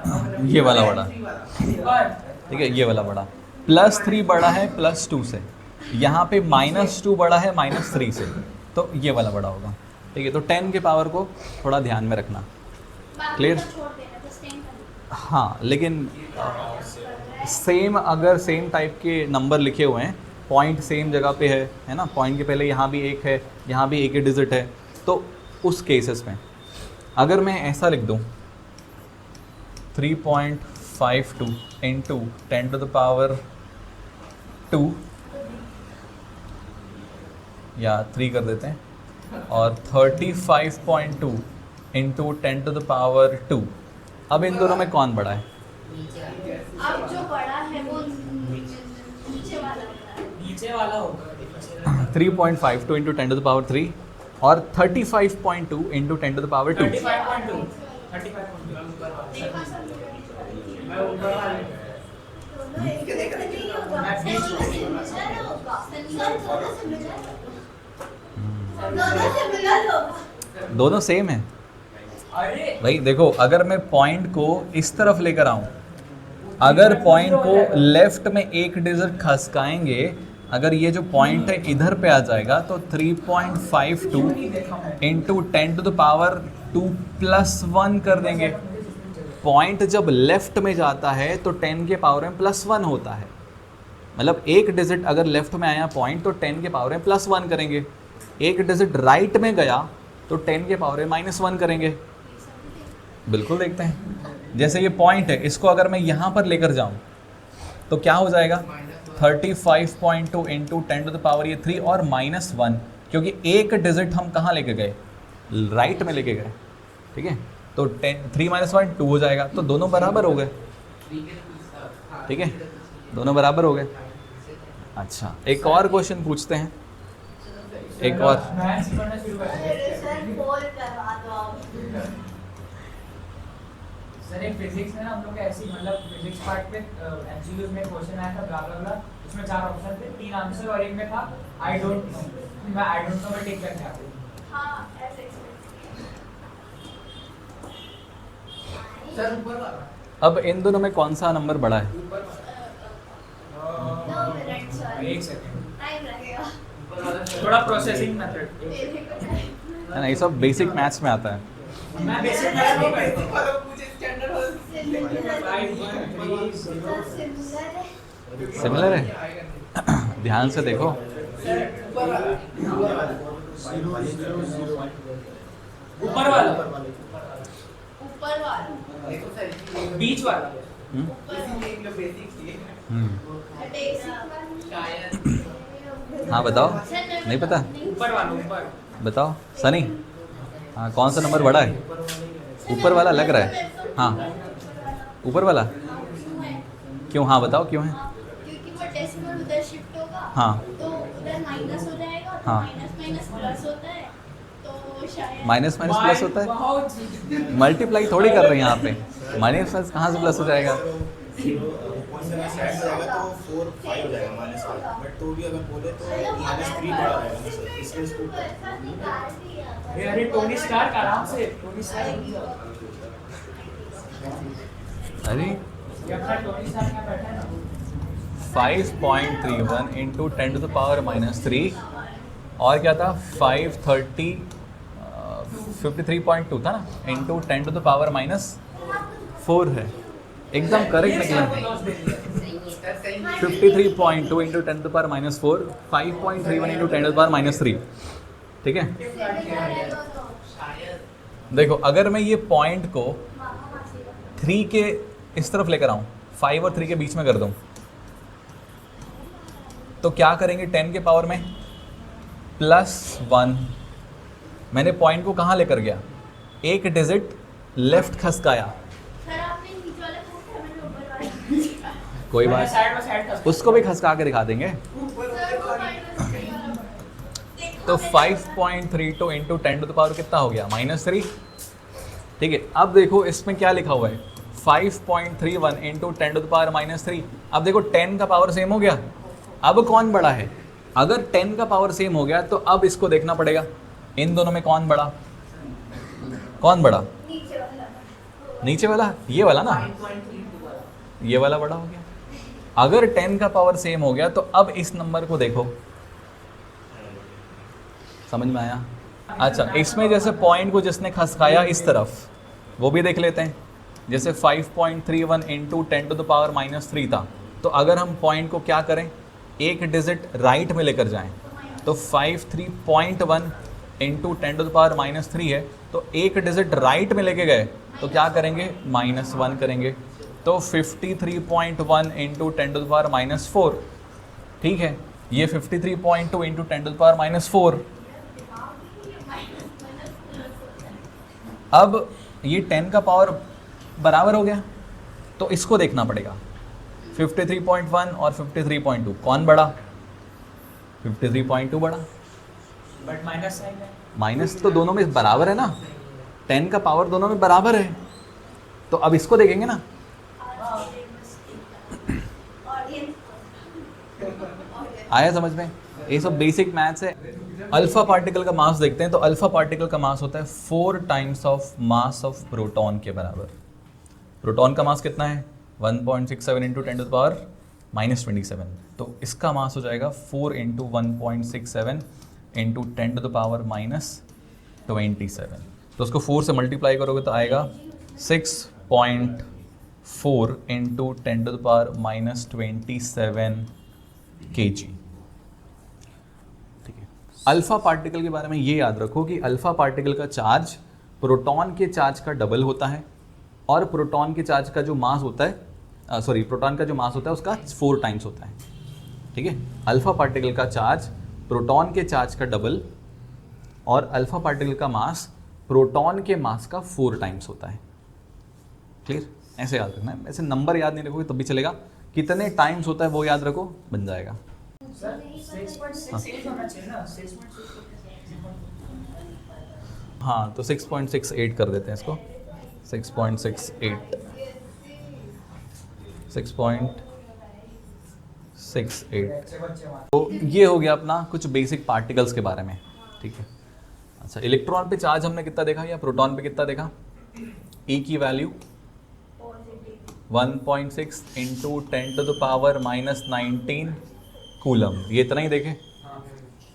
ये वाला बड़ा, और ठीक है, ये वाला बड़ा। +3 बड़ा है +2 से, यहाँ पे -2 बड़ा है -3 से, तो ये वाला बड़ा होगा। ठीक है, तो 10 के पावर को थोड़ा ध्यान में रखना। बाकी Clear? तो छोड़ देना, बस 10 कर। हाँ, लेकिन सेम अगर सेम टाइप के नंबर लिखे हुए हैं, पॉइंट सेम जगह पे है ना, पॉइंट के पहले यहाँ भी एक है, यहाँ भी एक ही डिजिट है, तो उस केसेस में अगर मैं ऐसा लिख दूँ 3.52 इंटू 10 टू द पावर 2 या 3 कर देते हैं, और 35.2 इंटू 10 टू द पावर 2। अब इन दोनों में कौन बड़ा है? अब जो बड़ा है वो नीचे वाला बड़ा है। नीचे वाला होगा। 3.52 इंटू 10 टू द पावर 3 और 35.2 इंटू 10 टू द पावर 2। 35.2 देखा सब मैं ऊपर वाले दोनों एक नहीं होगा, मैं बीच दोनों से मिलर होगा, सर दोनों से मिलर होगा, दोनों से मिलर होगा। दोनों सेम है अरे भाई। देखो, अगर मैं पॉइंट को इस तरफ लेकर आऊँ, अगर पॉइंट को लेफ्ट में एक डिजिट खसकाएंगे, अगर ये जो पॉइंट है इधर पे आ जाएगा, तो 3.52 इंटू 10 टू द पावर 2 +1 कर देंगे। पॉइंट जब लेफ्ट में जाता है तो 10 के पावर में +1 होता है। मतलब एक डिजिट अगर लेफ्ट में आया पॉइंट, तो 10 के पावर में +1 करेंगे। एक डिजिट राइट में गया तो 10 के पावर में -1 करेंगे। बिल्कुल देखते हैं। जैसे ये पॉइंट है, इसको अगर मैं यहाँ पर लेकर जाऊँ तो क्या हो जाएगा? 35.2 इंटू 10 टू द पावर ये 3 और -1, क्योंकि एक डिजिट हम कहाँ लेके गए? राइट में लेके गए। ठीक है, तो 3 - 1 2 हो जाएगा, तो दोनों बराबर हो गए। ठीक है, दोनों बराबर हो गए। अच्छा, एक और क्वेश्चन पूछते हैं। एक और मैथ्स पढ़ना शुरू कर दे। अरे सर बोल करवा दो आप। सर एक फिजिक्स में ना हम लोग का ऐसी मतलब फिजिक्स पार्ट पे एमसीक्यूज में क्वेश्चन आया था, ब्ला ब्ला ब्ला। उसमें 4 ऑप्शन थे, 3 आंसर और एक में था आई डोंट नो। मैं आई डोंट नो में टिक करके आता हूं। हाँ ऐसे एक्सप्लेन। सर ऊपर वाला अब इन दोनों में कौन सा नंबर बड़ा है? 2 मिनट सर, एक सेकंड, टाइम लगेगा। थोड़ा प्रोसेसिंग मेथड। मेरे को टाइम। है ना, ये सब बेसिक मैथ्स में आता है। मैं बेसिक मैथ्स नहीं करता हूं। सिमिलर है। सिमिलर है। ध्यान से देखो। ऊपर वाला, ऊपर वाला, बीच वाला, हम्म? हम्म। हाँ बताओ, नहीं पता? ऊपर वाला, ऊपर बताओ सनी। हाँ, कौन सा नंबर बड़ा है? ऊपर वाला लग रहा है। हाँ, ऊपर वाला क्यों? हाँ बताओ क्यों है? क्योंकि वो डेसिमल उधर शिफ्ट होगा, हाँ। तो उधर माइनस हो जाएगा, तो हाँ। माइनस माइनस प्लस होता है, तो शायद माइनस माइनस प्लस होता है? बहुत जी। मल्टीप्लाई थोड़ी कर रहे हैं यहाँ पे, माइनस प्लस कहाँ से प्लस हो जाएगा? पॉइंट से साइड जाएगा तो 4 5 हो जाएगा -5, बट तो भी अगर बोले तो -3 बड़ा रहेगा ना सर, इसलिए इसको ऐसा निकाल दिया। अरे टोनी स्टार्क आराम से, टोनी स्टार्क अरे ये अपना टोनी स्टार्क यहाँ बैठा है ना। 5.31 इंटू 10⁻³ और क्या था 530 53.2 था ना, इंटू 10⁻⁻4 है, एकदम करेक्ट निकला। 53.2 इंटू 10⁻⁻4, 5.31 इंटू 10⁻⁻3, ठीक है। देखो अगर मैं ये पॉइंट को 3 के इस तरफ लेकर आऊँ, 5 और 3 के बीच में कर दूँ, तो क्या करेंगे 10 के पावर में +1। मैंने पॉइंट को कहाँ लेकर गया, एक डिजिट लेफ्ट खसकाया, सर आपने नीचे वाला खसका, मैंने ऊपर वाला कोई मैंने बात, साइड बाय साइड उसको भी खसका के दिखा देंगे। सर वो -3 वाला तो 5.32 इंटू 10⁻⁻ कितना हो गया -3, ठीक है। अब देखो इसमें क्या लिखा हुआ है 5.31 इंटू 10⁻⁻3। अब देखो 10 का पावर सेम हो गया, अब कौन बड़ा है? अगर 10 का पावर सेम हो गया तो अब इसको देखना पड़ेगा इन दोनों में कौन बड़ा, कौन बड़ा? नीचे वाला। नीचे वाला, ये वाला ना, ये वाला बड़ा हो गया। अगर 10 का पावर सेम हो गया तो अब इस नंबर को देखो, समझ में आया? अच्छा, इसमें जैसे पॉइंट को जिसने खसकाया इस तरफ, वो भी देख लेते हैं। जैसे 5.31 इंटू 10⁻⁻3 था, तो अगर हम पॉइंट को क्या करें, एक डिजिट राइट में लेकर जाएं, तो 53.1 इंटू 10⁻⁻3 है, तो एक डिजिट राइट में लेके गए तो क्या करेंगे, -1 करेंगे, तो 53.1 इंटू 10⁻⁻4, ठीक है। ये 53.2 इंटू 10⁻⁻4। अब ये 10 का पावर बराबर हो गया, तो इसको देखना पड़ेगा 53.1 और 53.2 कौन बड़ा? 53.2 बड़ा। बट माइनस साइन है। माइनस तो दोनों में बराबर है ना, 10 का पावर दोनों में बराबर है, तो अब इसको देखेंगे ना। आया समझ में? ये सब बेसिक मैथ्स है। अल्फा पार्टिकल का मास देखते हैं, तो अल्फा पार्टिकल का मास होता है 4 times of mass of proton के बराबर। प्रोटॉन का मास कितना है 1.67 इंटू 10⁻⁻27, तो इसका मास हो जाएगा 4 इंटू 1.67 इंटू 10⁻⁻27। तो उसको 4 से मल्टीप्लाई करोगे तो आएगा 6.4 इंटू 10⁻⁻27 kg, ठीक है। अल्फा पार्टिकल के बारे में ये याद रखो कि अल्फा पार्टिकल का चार्ज प्रोटॉन के चार्ज का डबल होता है, और प्रोटॉन के चार्ज का जो मास होता है, प्रोटॉन का जो मास होता है उसका 4 टाइम्स होता है, ठीक है। अल्फा पार्टिकल का चार्ज प्रोटॉन के चार्ज का डबल, और अल्फा पार्टिकल का मास प्रोटॉन के मास का 4 टाइम्स होता है। क्लियर? ऐसे याद रखना है, ऐसे नंबर याद नहीं रखोगे तब भी चलेगा, कितने टाइम्स होता है वो याद रखो, बन जाएगा। सर 6.68 होना चाहिए ना, 6.68। हाँ, तो 6.68 कर देते हैं इसको, 6.68 तो ये हो गया अपना कुछ बेसिक पार्टिकल्स के बारे में, ठीक है। अच्छा, इलेक्ट्रॉन पे चार्ज हमने कितना देखा या प्रोटॉन पे कितना देखा? E की वैल्यू 1.6 इंटू 10⁻⁻19 कूलम, ये इतना ही देखे,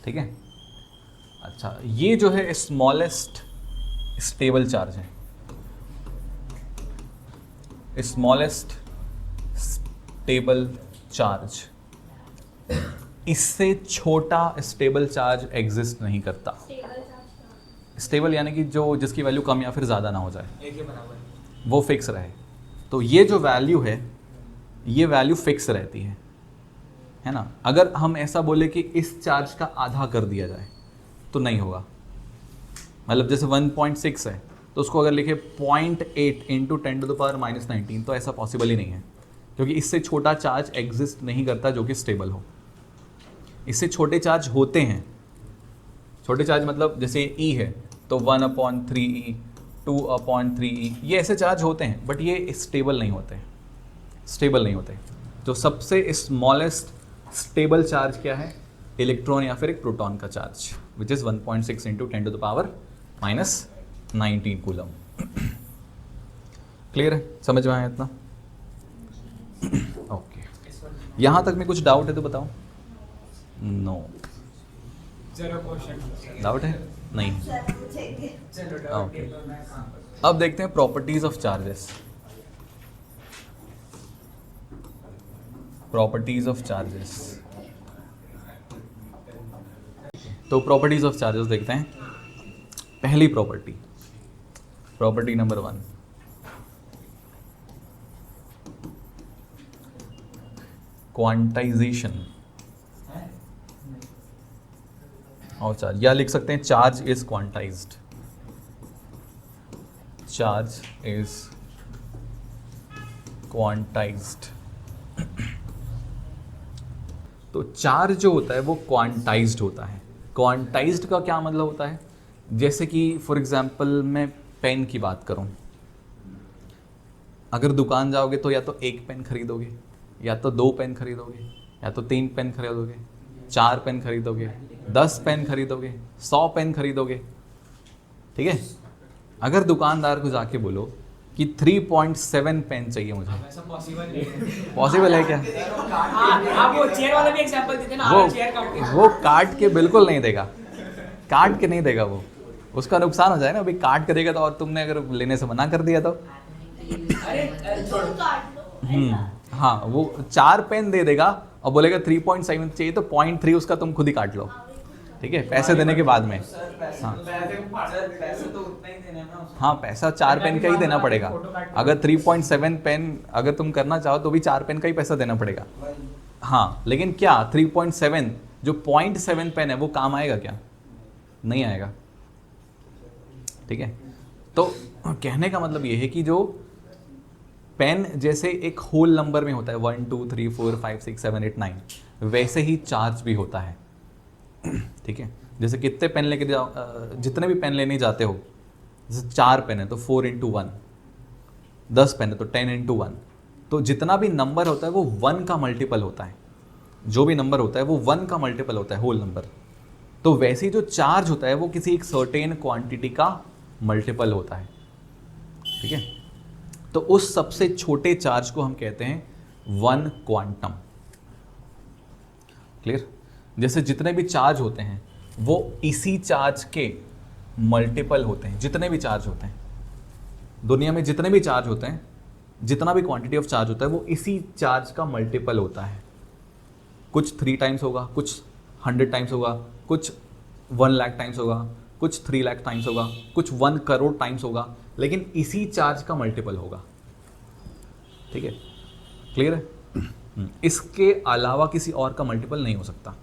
ठीक है। अच्छा, ये जो है स्मॉलेस्ट स्टेबल चार्ज है, स्मॉलेस्ट स्टेबल चार्ज, इससे छोटा स्टेबल चार्ज एग्जिस्ट नहीं करता। स्टेबल यानी कि जो जिसकी वैल्यू कम या फिर ज़्यादा ना हो जाए, एक के बराबर, वो फिक्स रहे। तो ये जो वैल्यू है, ये वैल्यू फिक्स रहती है ना। अगर हम ऐसा बोले कि इस चार्ज का आधा कर दिया जाए तो नहीं होगा, मतलब जैसे 1.6 है तो उसको अगर लिखे 0.8 इंटू 10⁻⁻19 तो ऐसा पॉसिबल ही नहीं है, क्योंकि इससे छोटा चार्ज एग्जिस्ट नहीं करता जो कि स्टेबल हो। इससे छोटे चार्ज होते हैं, छोटे चार्ज मतलब जैसे E है तो 1/3E, 2/3E, ये ऐसे चार्ज होते हैं, बट ये स्टेबल नहीं होते, स्टेबल नहीं होते। तो सबसे स्मॉलेस्ट स्टेबल चार्ज क्या है? इलेक्ट्रॉन या फिर एक प्रोटॉन का charge, which is 1.6 × 10⁻⁻19 coulomb. Clear है? समझ में आया इतना? ओके, यहाँ तक में कुछ डाउट है तो बताओ। नो डाउट है? नहीं। ओके, अब देखते हैं properties of charges. Properties of charges, तो प्रॉपर्टीज ऑफ चार्जेस देखते हैं। पहली प्रॉपर्टी, प्रॉपर्टी नंबर 1, क्वांटाइजेशन और चार्ज, या लिख सकते हैं charge is quantized. Charge is quantized. तो चार्ज जो होता है वो क्वांटाइज्ड होता है। क्वांटाइज्ड का क्या मतलब होता है? जैसे कि फॉर एग्जांपल मैं पेन की बात करूं, अगर दुकान जाओगे तो या तो 1 पेन खरीदोगे, या तो 2 पेन खरीदोगे, या तो 3 पेन खरीदोगे, 4 पेन खरीदोगे, 10 पेन खरीदोगे, 100 पेन खरीदोगे, ठीक है। अगर दुकानदार को जाके बोलो कि 3.7 पेन चाहिए मुझे, ऐसा पॉसिबल नहीं है। पॉसिबल है क्या? आप वो चेयर वाला भी एग्जांपल देते ना, आप चेयर काट के। वो काट के बिल्कुल नहीं देगा, काट के नहीं देगा, वो उसका नुकसान हो जाए ना। अभी काट के देगा तो, और तुमने अगर लेने से मना कर दिया तो तुम काट लो ऐसा। हाँ, वो 4 पेन दे देगा और बोलेगा 3.7 चाहिए तो 0.3 उसका तुम खुद ही काट लो, ठीक है, पैसे देने के बाद में। हाँ पैसे तो उतना ही देना है ना उसको। हाँ, पैसा 4 पेन का ही देना पड़ेगा। अगर 3.7 पेन अगर तुम करना चाहो तो भी 4 पेन का ही पैसा देना पड़ेगा। हाँ, लेकिन क्या 3.7 जो 0.7 पेन है वो काम आएगा क्या? नहीं आएगा, ठीक है। तो कहने का मतलब ये है कि जो पेन जैसे एक होल नंबर में होता है 1 2 3 4 5 6 7 8 9, वैसे ही चार्ज भी होता है, ठीक है। जैसे कितने पेन लेके जाओ, जितने भी पेन लेने जाते हो, जैसे 4 पेन है तो 4 × 1, 10 पेन है तो 10 × 1, तो जितना भी नंबर होता है वो 1 का मल्टीपल होता है। जो भी नंबर होता है वो 1 का मल्टीपल होता है, होल नंबर। तो वैसे ही जो चार्ज होता है वो किसी एक सर्टेन क्वांटिटी का मल्टीपल होता है, ठीक है। तो उस सबसे छोटे चार्ज को हम कहते हैं 1 क्वांटम। क्लियर? जैसे जितने भी चार्ज होते हैं वो इसी चार्ज के मल्टीपल होते हैं। जितने भी चार्ज होते हैं दुनिया में, जितने भी चार्ज होते हैं, जितना भी क्वांटिटी ऑफ चार्ज होता है वो इसी चार्ज का मल्टीपल होता है। कुछ 3 टाइम्स होगा, कुछ 100 टाइम्स होगा, कुछ 1 लाख टाइम्स होगा, कुछ 3 लाख टाइम्स होगा, कुछ 1 करोड़ टाइम्स होगा, लेकिन इसी चार्ज का मल्टीपल होगा, ठीक है। क्लियर है? इसके अलावा किसी और का मल्टीपल नहीं हो सकता,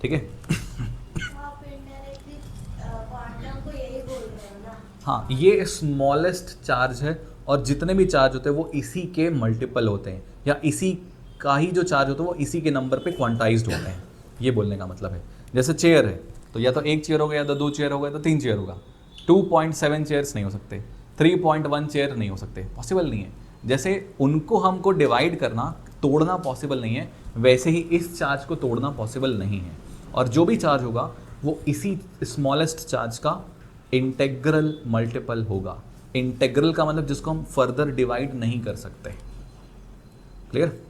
ठीक है। आप indirectly, क्वांटम को यही बोल रहे हो ना। हाँ, ये स्मॉलेस्ट चार्ज है और जितने भी चार्ज होते हैं वो इसी के मल्टीपल होते हैं, या इसी का ही जो चार्ज होता है वो इसी के नंबर पे क्वांटाइज्ड होते हैं, ये बोलने का मतलब है। जैसे चेयर है तो या तो 1 चेयर होगा, या तो 2 चेयर होगा, या तो 3 चेयर होगा। 2.7 चेयर्स नहीं हो सकते, 3.1 चेयर नहीं हो सकते, पॉसिबल नहीं है। जैसे उनको हमको डिवाइड करना, तोड़ना पॉसिबल नहीं है, वैसे ही इस चार्ज को तोड़ना पॉसिबल नहीं है। और जो भी चार्ज होगा वो इसी स्मॉलेस्ट चार्ज का इंटेग्रल मल्टीपल होगा। इंटेग्रल का मतलब जिसको हम फर्दर डिवाइड नहीं कर सकते। क्लियर?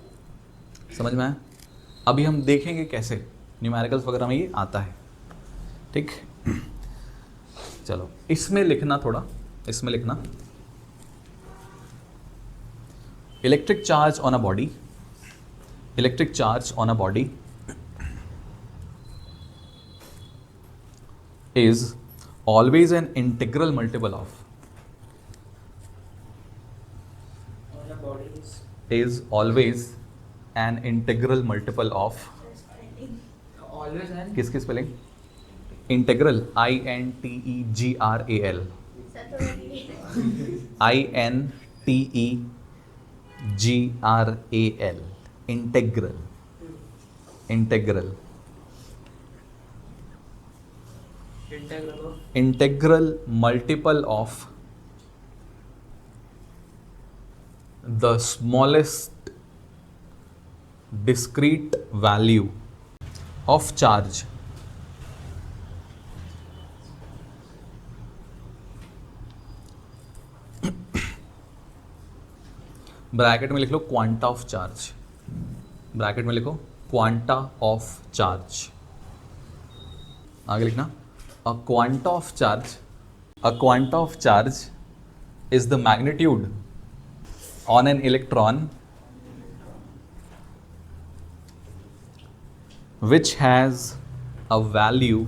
समझ में आया? अभी हम देखेंगे कैसे न्यूमेरिकल्स वगैरह में ये आता है, ठीक। चलो इसमें लिखना, थोड़ा इसमें लिखना, electric charge on a body, electric charge on a body is always an integral multiple of, is always an integral multiple of, always है किसकी spelling? Integral, INTEGRAL, INTEGRAL GRAL, integral, integral, integral multiple of the smallest discrete value of charge bracket में लिख लो क्वांटा ऑफ चार्ज, ब्रैकेट में लिखो क्वांटा ऑफ चार्ज, आगे लिखना a quanta of charge, a quanta of charge is the magnitude on an electron which has a value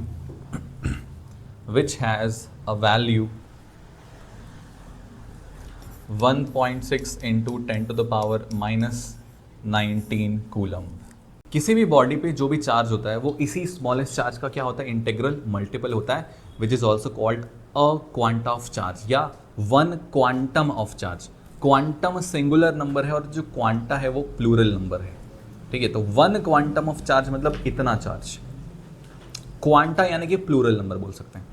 1.6 into 10 to the power minus 19 coulomb. किसी भी बॉडी पे जो भी चार्ज होता है वो इसी स्मॉलेस्ट चार्ज का क्या होता है, इंटेग्रल मल्टीपल होता है, which is also called a quanta of charge या one quantum of charge. Quantum singular number है और जो क्वांटा है वो प्लूरल नंबर है, ठीक है। तो वन क्वांटम ऑफ चार्ज मतलब इतना चार्ज, क्वांटा यानी कि प्लूरल नंबर बोल सकते हैं।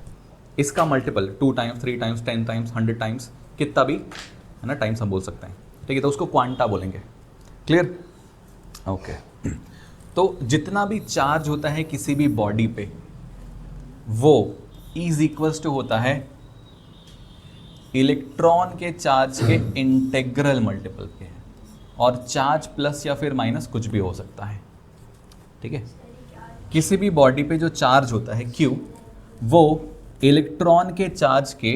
इसका multiple 2 times 3 times 10 times 100 times कितना भी है ना टाइम्स हम बोल सकते हैं, ठीक है। तो उसको क्वांटा बोलेंगे, क्लियर, ओके। तो जितना भी चार्ज होता है किसी भी बॉडी पे वो इज इक्वल्स टू होता है इलेक्ट्रॉन के चार्ज के इंटेग्रल मल्टीपल पे है, और चार्ज प्लस या फिर माइनस कुछ भी हो सकता है, ठीक है। किसी भी बॉडी पे जो चार्ज होता है Q वो इलेक्ट्रॉन के चार्ज के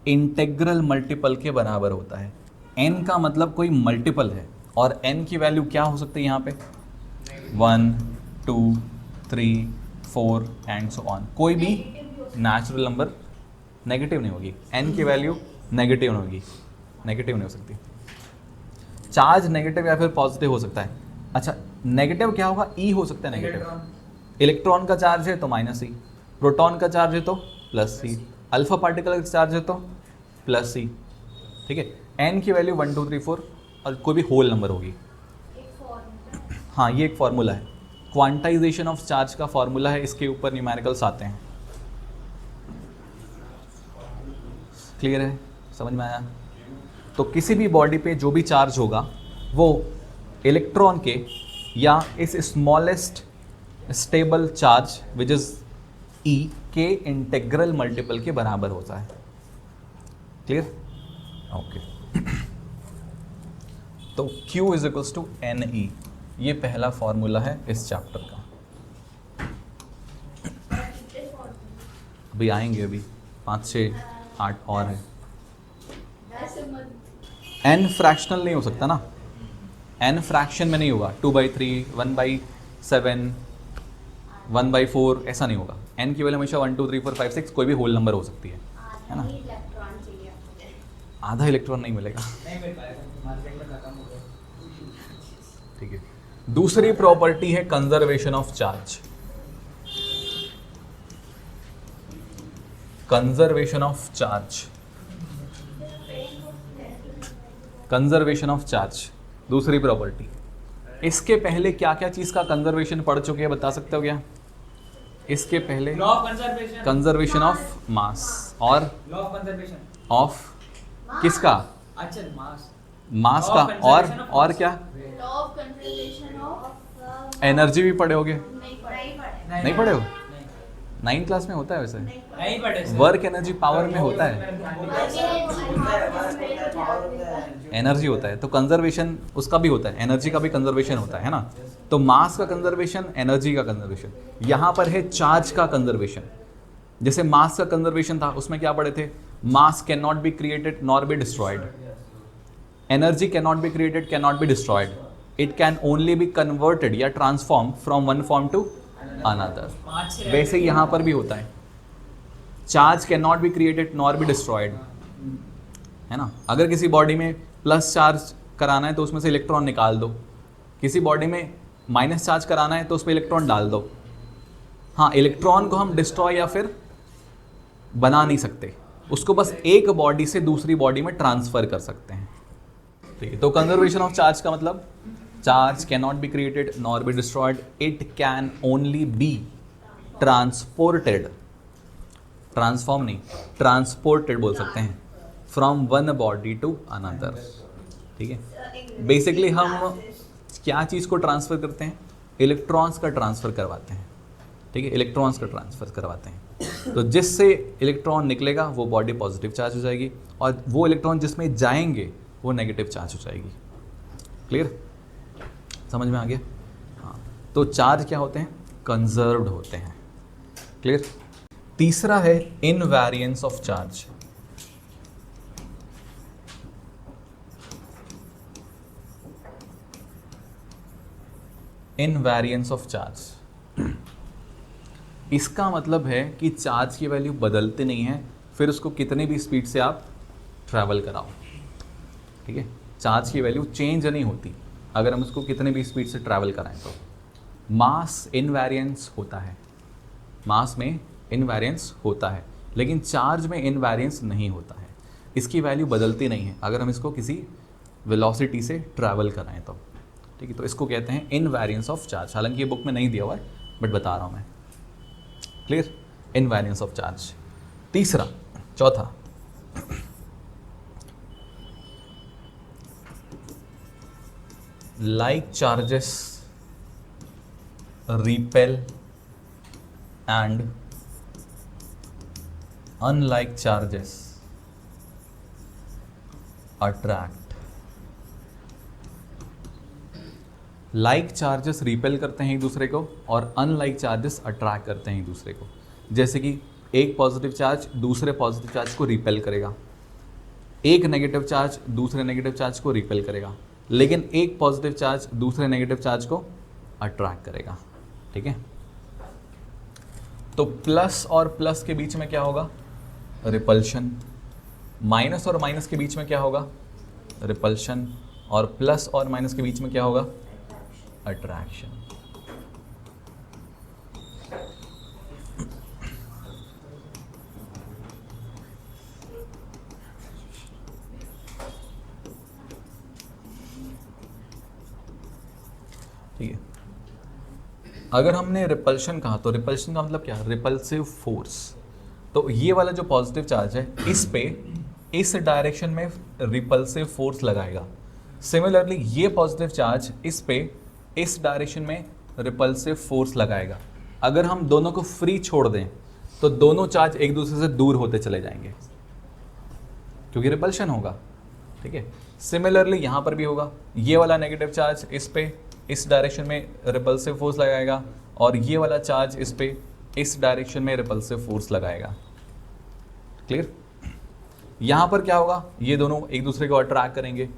इंटेग्रल मल्टीपल के बराबर होता है। n का मतलब कोई मल्टीपल है और n की वैल्यू क्या हो सकती है यहाँ पे 1 2 3 4 एंड सो ऑन। कोई भी नेचुरल नंबर नेगेटिव नहीं होगी, n की वैल्यू नेगेटिव नहीं होगी, नेगेटिव नहीं हो सकती। चार्ज नेगेटिव या फिर पॉजिटिव हो सकता है। अच्छा, नेगेटिव क्या होगा, E हो सकता है नेगेटिव। इलेक्ट्रॉन का चार्ज है तो -E, प्रोटॉन का चार्ज है तो +C, अल्फा पार्टिकल का चार्ज है तो +C, ठीक है। n की वैल्यू 1 2 3 4 और कोई भी होल नंबर होगी। हाँ, ये एक फॉर्मूला है, क्वांटाइजेशन ऑफ चार्ज का फॉर्मूला है, इसके ऊपर न्यूमेरिकल्स आते हैं। क्लियर है, समझ में आया? तो किसी भी बॉडी पे जो भी चार्ज होगा वो इलेक्ट्रॉन के या इस smallest stable charge which is E के इंटेग्रल मल्टीपल के बराबर होता है। Clear, okay. तो Q is equals to NE, ये पहला फॉर्मूला है इस चैप्टर का। अभी आएंगे, अभी 5 6 8 और है। n फ्रैक्शनल नहीं हो सकता ना, n फ्रैक्शन में नहीं होगा, 2/3 1/7 1/4 ऐसा नहीं होगा। n की वैल्यू हमेशा 1 2 3 4 5 6 कोई भी होल नंबर हो सकती है ना। आधा इलेक्ट्रॉन नहीं मिलेगा, ठीक है। दूसरी प्रॉपर्टी है conservation of charge. Conservation of charge, conservation of charge दूसरी प्रॉपर्टी। इसके पहले क्या क्या चीज का कंजर्वेशन पढ़ चुके हैं, बता सकते हो क्या? इसके पहले law of conservation, conservation of mass और लॉ ऑफ कंजर्वेशन ऑफ किसका, अच्छा मास, मास Law का, of conservation of और mass. क्या, law of conservation of energy भी पढ़े होगे? नहीं पढ़े। नहीं पढ़े हो? 9th क्लास में होता है वैसे, नहीं पढ़े सर। वर्क एनर्जी पावर में होता है, एनर्जी होता है। तो कंजर्वेशन उसका भी होता है, एनर्जी का भी कंजर्वेशन होता है ना। तो मास का कंजर्वेशन, एनर्जी का कंजर्वेशन। यहाँ पर है चार्ज का कंजर्वेशन। जैसे मास का कंजर्वेशन था, उसमें क्या पढ़े थे, mass can not be created nor be destroyed, energy can not be created can not be destroyed, it can only be converted या transform from one form to another. वैसे ही यहाँ पर भी होता है, charge can not be created nor be destroyed, है ना। अगर किसी बॉडी में प्लस चार्ज कराना है तो उसमें से इलेक्ट्रॉन निकाल दो, किसी बॉडी में माइनस चार्ज कराना है तो उसमें इलेक्ट्रॉन डाल दो। हाँ, इलेक्ट्रॉन को हम डिस्ट्रॉय या फिर बना नहीं सकते, उसको बस एक बॉडी से दूसरी बॉडी में ट्रांसफर कर सकते हैं। ठीक है, तो कंजर्वेशन ऑफ चार्ज का मतलब charge can not be created nor be destroyed, it can only be transported, transform नहीं, ट्रांसपोर्टेड बोल सकते हैं, from one body to another. ठीक है, बेसिकली हम क्या चीज़ को ट्रांसफ़र करते हैं, इलेक्ट्रॉन्स का ट्रांसफ़र करवाते हैं। ठीक है, इलेक्ट्रॉन्स का ट्रांसफ़र करवाते हैं, तो जिससे इलेक्ट्रॉन निकलेगा वो बॉडी पॉजिटिव चार्ज हो जाएगी, और वो इलेक्ट्रॉन जिसमें जाएंगे वो नेगेटिव चार्ज हो जाएगी। क्लियर, समझ में आ गया? हाँ, तो चार्ज क्या होते हैं, कंजर्व्ड होते हैं। क्लियर। तीसरा है invariance of charge. Invariance of charge, इसका मतलब है कि चार्ज की वैल्यू बदलती नहीं है, फिर उसको कितने भी स्पीड से आप ट्रैवल कराओ। ठीक है, चार्ज की वैल्यू चेंज नहीं होती अगर हम उसको कितने भी स्पीड से ट्रैवल कराएं तो। मास इनवेरिएंस होता है, मास में इनवेरिएंस होता है, लेकिन चार्ज में इनवेरिएंस नहीं होता है, इसकी वैल्यू बदलती नहीं है अगर हम इसको किसी वेलोसिटी से ट्रैवल कराएं तो। ठीक है, तो इसको कहते हैं इनवेरिएंस ऑफ चार्ज। हालांकि ये बुक में नहीं दिया हुआ है बट बता रहा हूँ मैं। Clear, invariance of charge. तीसरा, चौथा, like charges repel and unlike charges attract। Like charges repel करते हैं एक दूसरे को और अनलाइक चार्जेस अट्रैक्ट करते हैं एक दूसरे को। जैसे कि एक पॉजिटिव चार्ज दूसरे पॉजिटिव चार्ज को रिपेल करेगा, एक नेगेटिव चार्ज दूसरे नेगेटिव चार्ज को रिपेल करेगा, लेकिन एक पॉजिटिव चार्ज दूसरे नेगेटिव चार्ज को अट्रैक्ट करेगा। ठीक है, तो प्लस और प्लस के बीच में क्या होगा, रिपल्शन। माइनस और माइनस के बीच में क्या होगा, रिपल्शन। और प्लस और माइनस के बीच में क्या होगा, अट्रैक्शन। ठीक है, अगर हमने रिपल्शन कहा तो रिपल्शन का मतलब क्या, रिपल्सिव फोर्स। तो ये वाला जो पॉजिटिव चार्ज है इस पे इस डायरेक्शन में रिपल्सिव फोर्स लगाएगा। सिमिलरली ये पॉजिटिव चार्ज इस पे इस डायरेक्शन में रिपल्सिव फोर्स लगाएगा। अगर हम दोनों को फ्री छोड़ दें तो दोनों चार्ज एक दूसरे से दूर होते चले जाएंगे क्योंकि रिपल्शन होगा। ठीक है, सिमिलरली यहाँ पर भी होगा, ये वाला नेगेटिव चार्ज इस पे इस डायरेक्शन में रिपल्सिव फोर्स लगाएगा और ये वाला चार्ज इस पे इस डायरेक्शन में रिपल्सिव फोर्स लगाएगा। क्लियर, यहाँ पर क्या होगा, ये दोनों एक दूसरे को अट्रैक्ट करेंगे।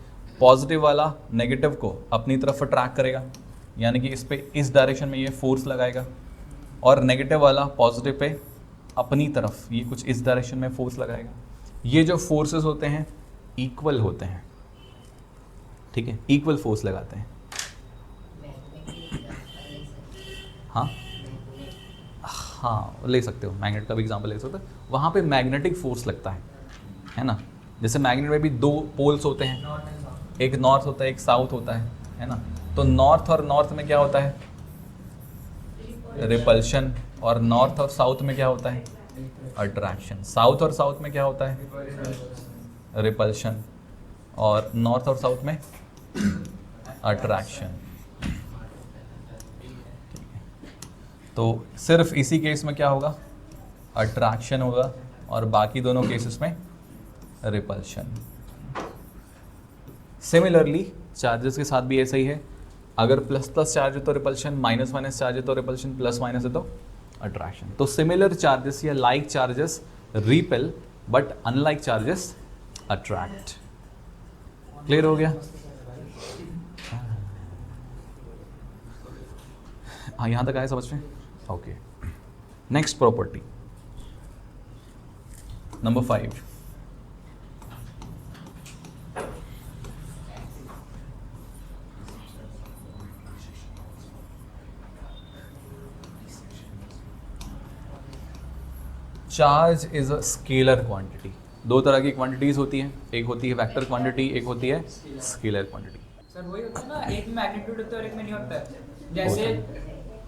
पॉजिटिव वाला नेगेटिव को अपनी तरफ अट्रैक्ट करेगा, यानी कि इस पे इस डायरेक्शन में ये फोर्स लगाएगा, और नेगेटिव वाला पॉजिटिव पे अपनी तरफ ये कुछ इस डायरेक्शन में फोर्स लगाएगा। ये जो फोर्सेस होते हैं इक्वल होते हैं। ठीक है, इक्वल फोर्स लगाते हैं। हाँ, ले सकते हो, मैग्नेट का भी एग्जांपल ले सकते हो। वहाँ पे मैग्नेटिक फोर्स लगता है ना। जैसे मैग्नेट में भी दो पोल्स होते हैं, एक नॉर्थ होता है एक साउथ होता है ना। तो नॉर्थ और नॉर्थ में क्या होता है, रिपल्शन, और नॉर्थ और साउथ में क्या होता है, अट्रैक्शन। साउथ और साउथ में क्या होता है, रिपल्शन, और नॉर्थ और साउथ में अट्रैक्शन। तो सिर्फ इसी केस में क्या होगा, अट्रैक्शन होगा, और बाकी दोनों केसेस में रिपल्शन। सिमिलरली चार्जेस के साथ भी ऐसा ही है, अगर प्लस प्लस चार्ज है तो रिपल्शन, माइनस माइनस चार्ज है तो रिपल्शन, प्लस माइनस है तो अट्रैक्शन। तो सिमिलर चार्जेस या like charges repel but unlike charges attract. Clear हो गया? हाँ, यहाँ तक आए समझ में? Okay, next property number 5। Charge is a scalar quantity. दो तरह की क्वांटिटीज़ होती हैं, एक होती है वेक्टर क्वांटिटी, एक होती है स्केलर क्वांटिटी। सर वही होता है ना, एक में मैग्नीट्यूड होता है और एक में नहीं होता है। जैसे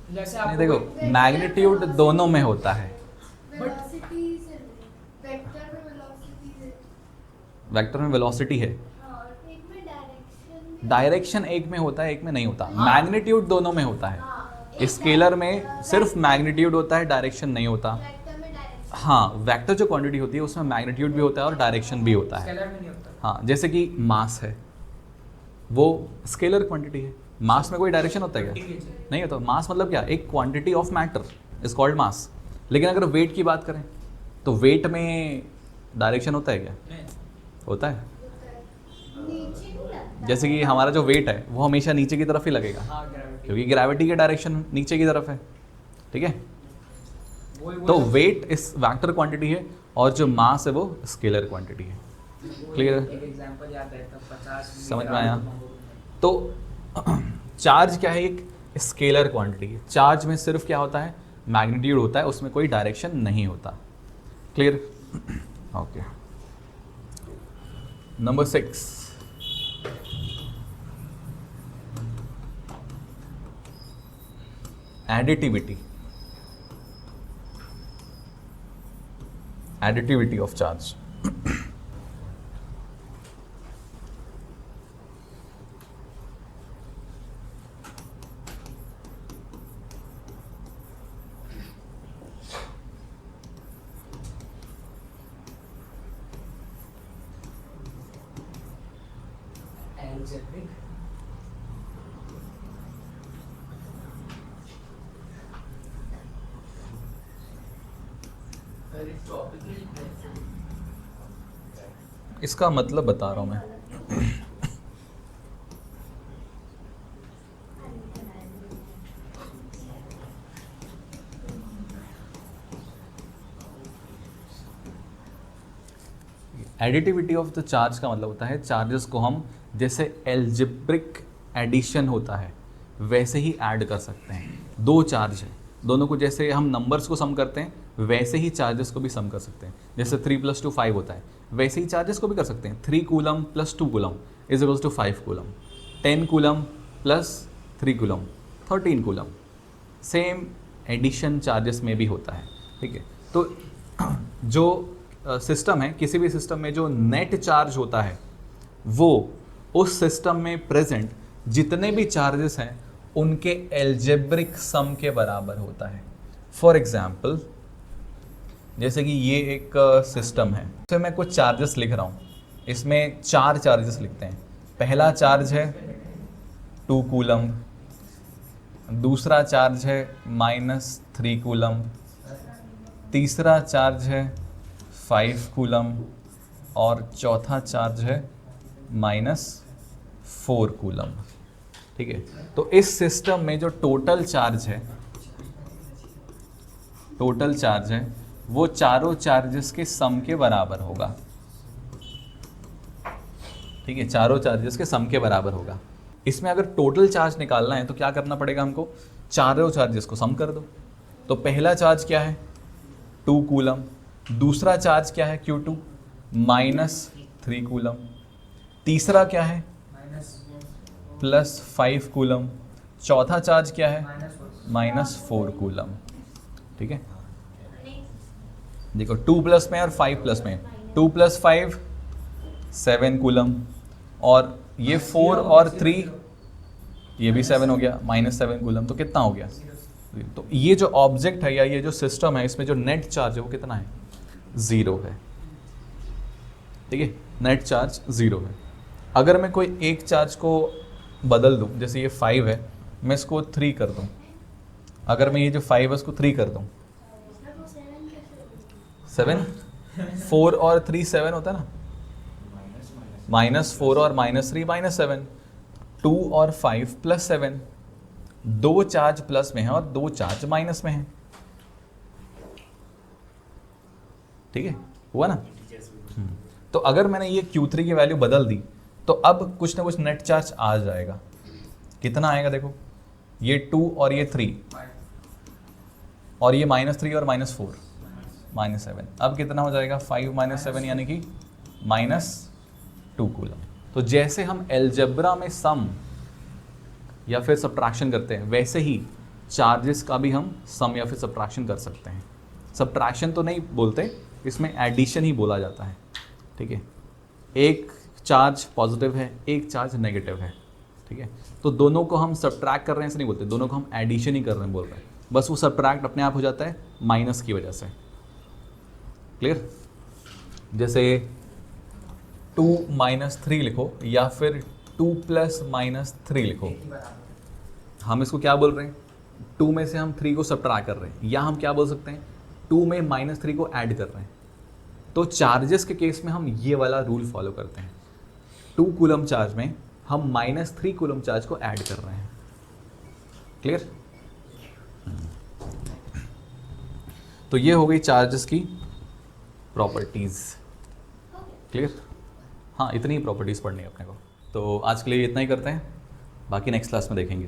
जैसे नहीं आप देखो, मैग्नीट्यूड दोनों में होता है। वेलोसिटी से वेक्टर में वेलोसिटी है। वेक्टर में वेलोसिटी है, हाँ, एक में डायरेक्शन। डायरेक्शन एक में होता है, एक में नहीं होता। मैग्नीट्यूड दोनों में होता है। हाँ, स्केलर में सिर्फ मैग्नीट्यूड होता है, डायरेक्शन नहीं होता। वेक्टर में डायरेक्शन। हाँ, वेक्टर जो क्वांटिटी होती है उसमें मैग्नीट्यूड भी होता है और डायरेक्शन भी होता है। स्केलर में नहीं होता। हाँ, जैसे कि मास है, वो स्केलर क्वांटिटी है। मास में कोई डायरेक्शन होता है क्या? नहीं होता। मास मतलब क्या? एक quantity of matter is called मास। लेकिन अगर वेट की बात करें तो वेट में डायरेक्शन होता है क्या? नहीं। होता है। नीचे नहीं लगता। जैसे कि हमारा जो वेट है वो हमेशा नीचे की तरफ ही लगेगा, हाँ, ग्रेविटी। क्योंकि ग्रेविटी की डायरेक्शन नीचे की तरफ है। ठीक है, वही तो वेट इस वेक्टर क्वांटिटी है और जो मास है वो स्केलर क्वांटिटी है। क्लियर है? एक एग्जांपल याद है तब 50 समझ में आया? तो चार्ज क्या है? एक स्केलर क्वांटिटी है। चार्ज में सिर्फ क्या होता है? मैग्नीट्यूड होता है, उसमें कोई डायरेक्शन नहीं होता। Clear? Okay, number 6, additivity. Additivity of charge. Algebraic. इसका मतलब बता रहा हूं मैं। एडिटिविटी ऑफ द चार्ज का मतलब होता है चार्जेस को हम जैसे एल्जेब्रिक एडिशन होता है वैसे ही ऐड कर सकते हैं। दो चार्ज है, दोनों को जैसे हम नंबर्स को सम करते हैं वैसे ही चार्जेस को भी सम कर सकते हैं। जैसे 3 + 2 5 होता है, वैसे ही चार्जेस को भी कर सकते हैं। 3 coulomb + 2 coulomb is equals to 5 coulomb. 10 coulomb + 3 coulomb 13 coulomb. Same addition charges में भी होता है। ठीक है, तो जो सिस्टम है, किसी भी सिस्टम में जो नेट चार्ज होता है वो उस सिस्टम में प्रेजेंट जितने भी चार्जेस हैं उनके एल्जेब्रिक सम के बराबर होता है। फॉर एग्जाम्पल, जैसे कि ये एक सिस्टम है, तो मैं कुछ चार्जेस लिख रहा हूँ, इसमें 4 चार्जेस लिखते हैं। पहला चार्ज है 2 कूलम, दूसरा चार्ज है -3 कूलम, तीसरा चार्ज है 5 कूलम और चौथा चार्ज है -4 कूलम। ठीक है, तो इस सिस्टम में जो टोटल चार्ज है वो चारों चार्जेस के सम के बराबर होगा। ठीक है, चारों चार्जेस के सम के बराबर होगा। इसमें अगर टोटल चार्ज निकालना है तो क्या करना पड़ेगा हमको? चारों चार्जेस को सम कर दो। तो पहला चार्ज क्या है? 2 कूलम। दूसरा चार्ज क्या है? Q2 -3 coulomb. तीसरा क्या है? +5 कूलम। चौथा चार्ज क्या है? -4 कूलम। ठीक है, देखो 2 प्लस में और 5 प्लस में, 2 + 5 7 कूलम और ये 4 और 3 ये भी 7 हो गया, -7 कूलम। तो कितना हो गया? तो ये जो ऑब्जेक्ट है या ये जो सिस्टम है इसमें जो नेट चार्ज है वो कितना है? 0 है। ठीक है, नेट चार्ज 0 है। अगर मैं कोई एक चार्ज को बदल दूं, जैसे ये 5 है, मैं इसको 3 कर दूं। अगर मैं ये जो 5 है उसको 3 कर दूं, 7, 4 और 3 7 होता है ना, -4 और -3 -7, 2 और 5 +7, 2 चार्ज प्लस में है और 2 चार्ज माइनस में है। ठीक है, हुआ ना? तो अगर मैंने ये Q3 की वैल्यू बदल दी तो अब कुछ ना कुछ नेट चार्ज आ जाएगा। कितना आएगा? देखो, ये 2 और ये 3 और ये -3 और -4, -7। अब कितना हो जाएगा 5 - 7 यानी कि -2 कूलम। तो जैसे हम एलजेब्रा में सम या फिर सब्ट्रैक्शन करते हैं वैसे ही चार्जेस का भी हम सम या फिर सब्ट्रैक्शन कर सकते हैं। सब्ट्रैक्शन तो नहीं बोलते, इसमें एडिशन ही बोला जाता है, ठीक है। एक चार्ज पॉजिटिव है, एक चार्ज नेगेटिव है, ठीक है। तो दोनों को हम सब्ट्रैक्ट कर रहे हैं ऐसे नहीं बोलते, दोनों को हम एडिशन ही कर रहे हैं बोल रहे हैं। बस वो सब्ट्रैक्ट अपने आप हो जाता है माइनस की वजह से। क्लियर? जैसे 2 - 3 लिखो या फिर 2 + -3 लिखो, हम इसको क्या बोल रहे हैं? 2 में से हम 3 को सब्ट्रैक्ट कर रहे हैं, या हम क्या बोल सकते हैं 2 में -3 को ऐड कर रहे हैं। तो चार्जेस के केस में हम ये वाला रूल फॉलो करते हैं। 2 कूलम चार्ज में हम -3 कूलम चार्ज को ऐड कर रहे हैं। क्लियर? तो ये हो गई चार्जेस की प्रॉपर्टीज़। क्लियर? हाँ, इतनी ही प्रॉपर्टीज़ पढ़नी है अपने को। तो आज के लिए इतना ही करते हैं, बाकी नेक्स्ट क्लास में देखेंगे।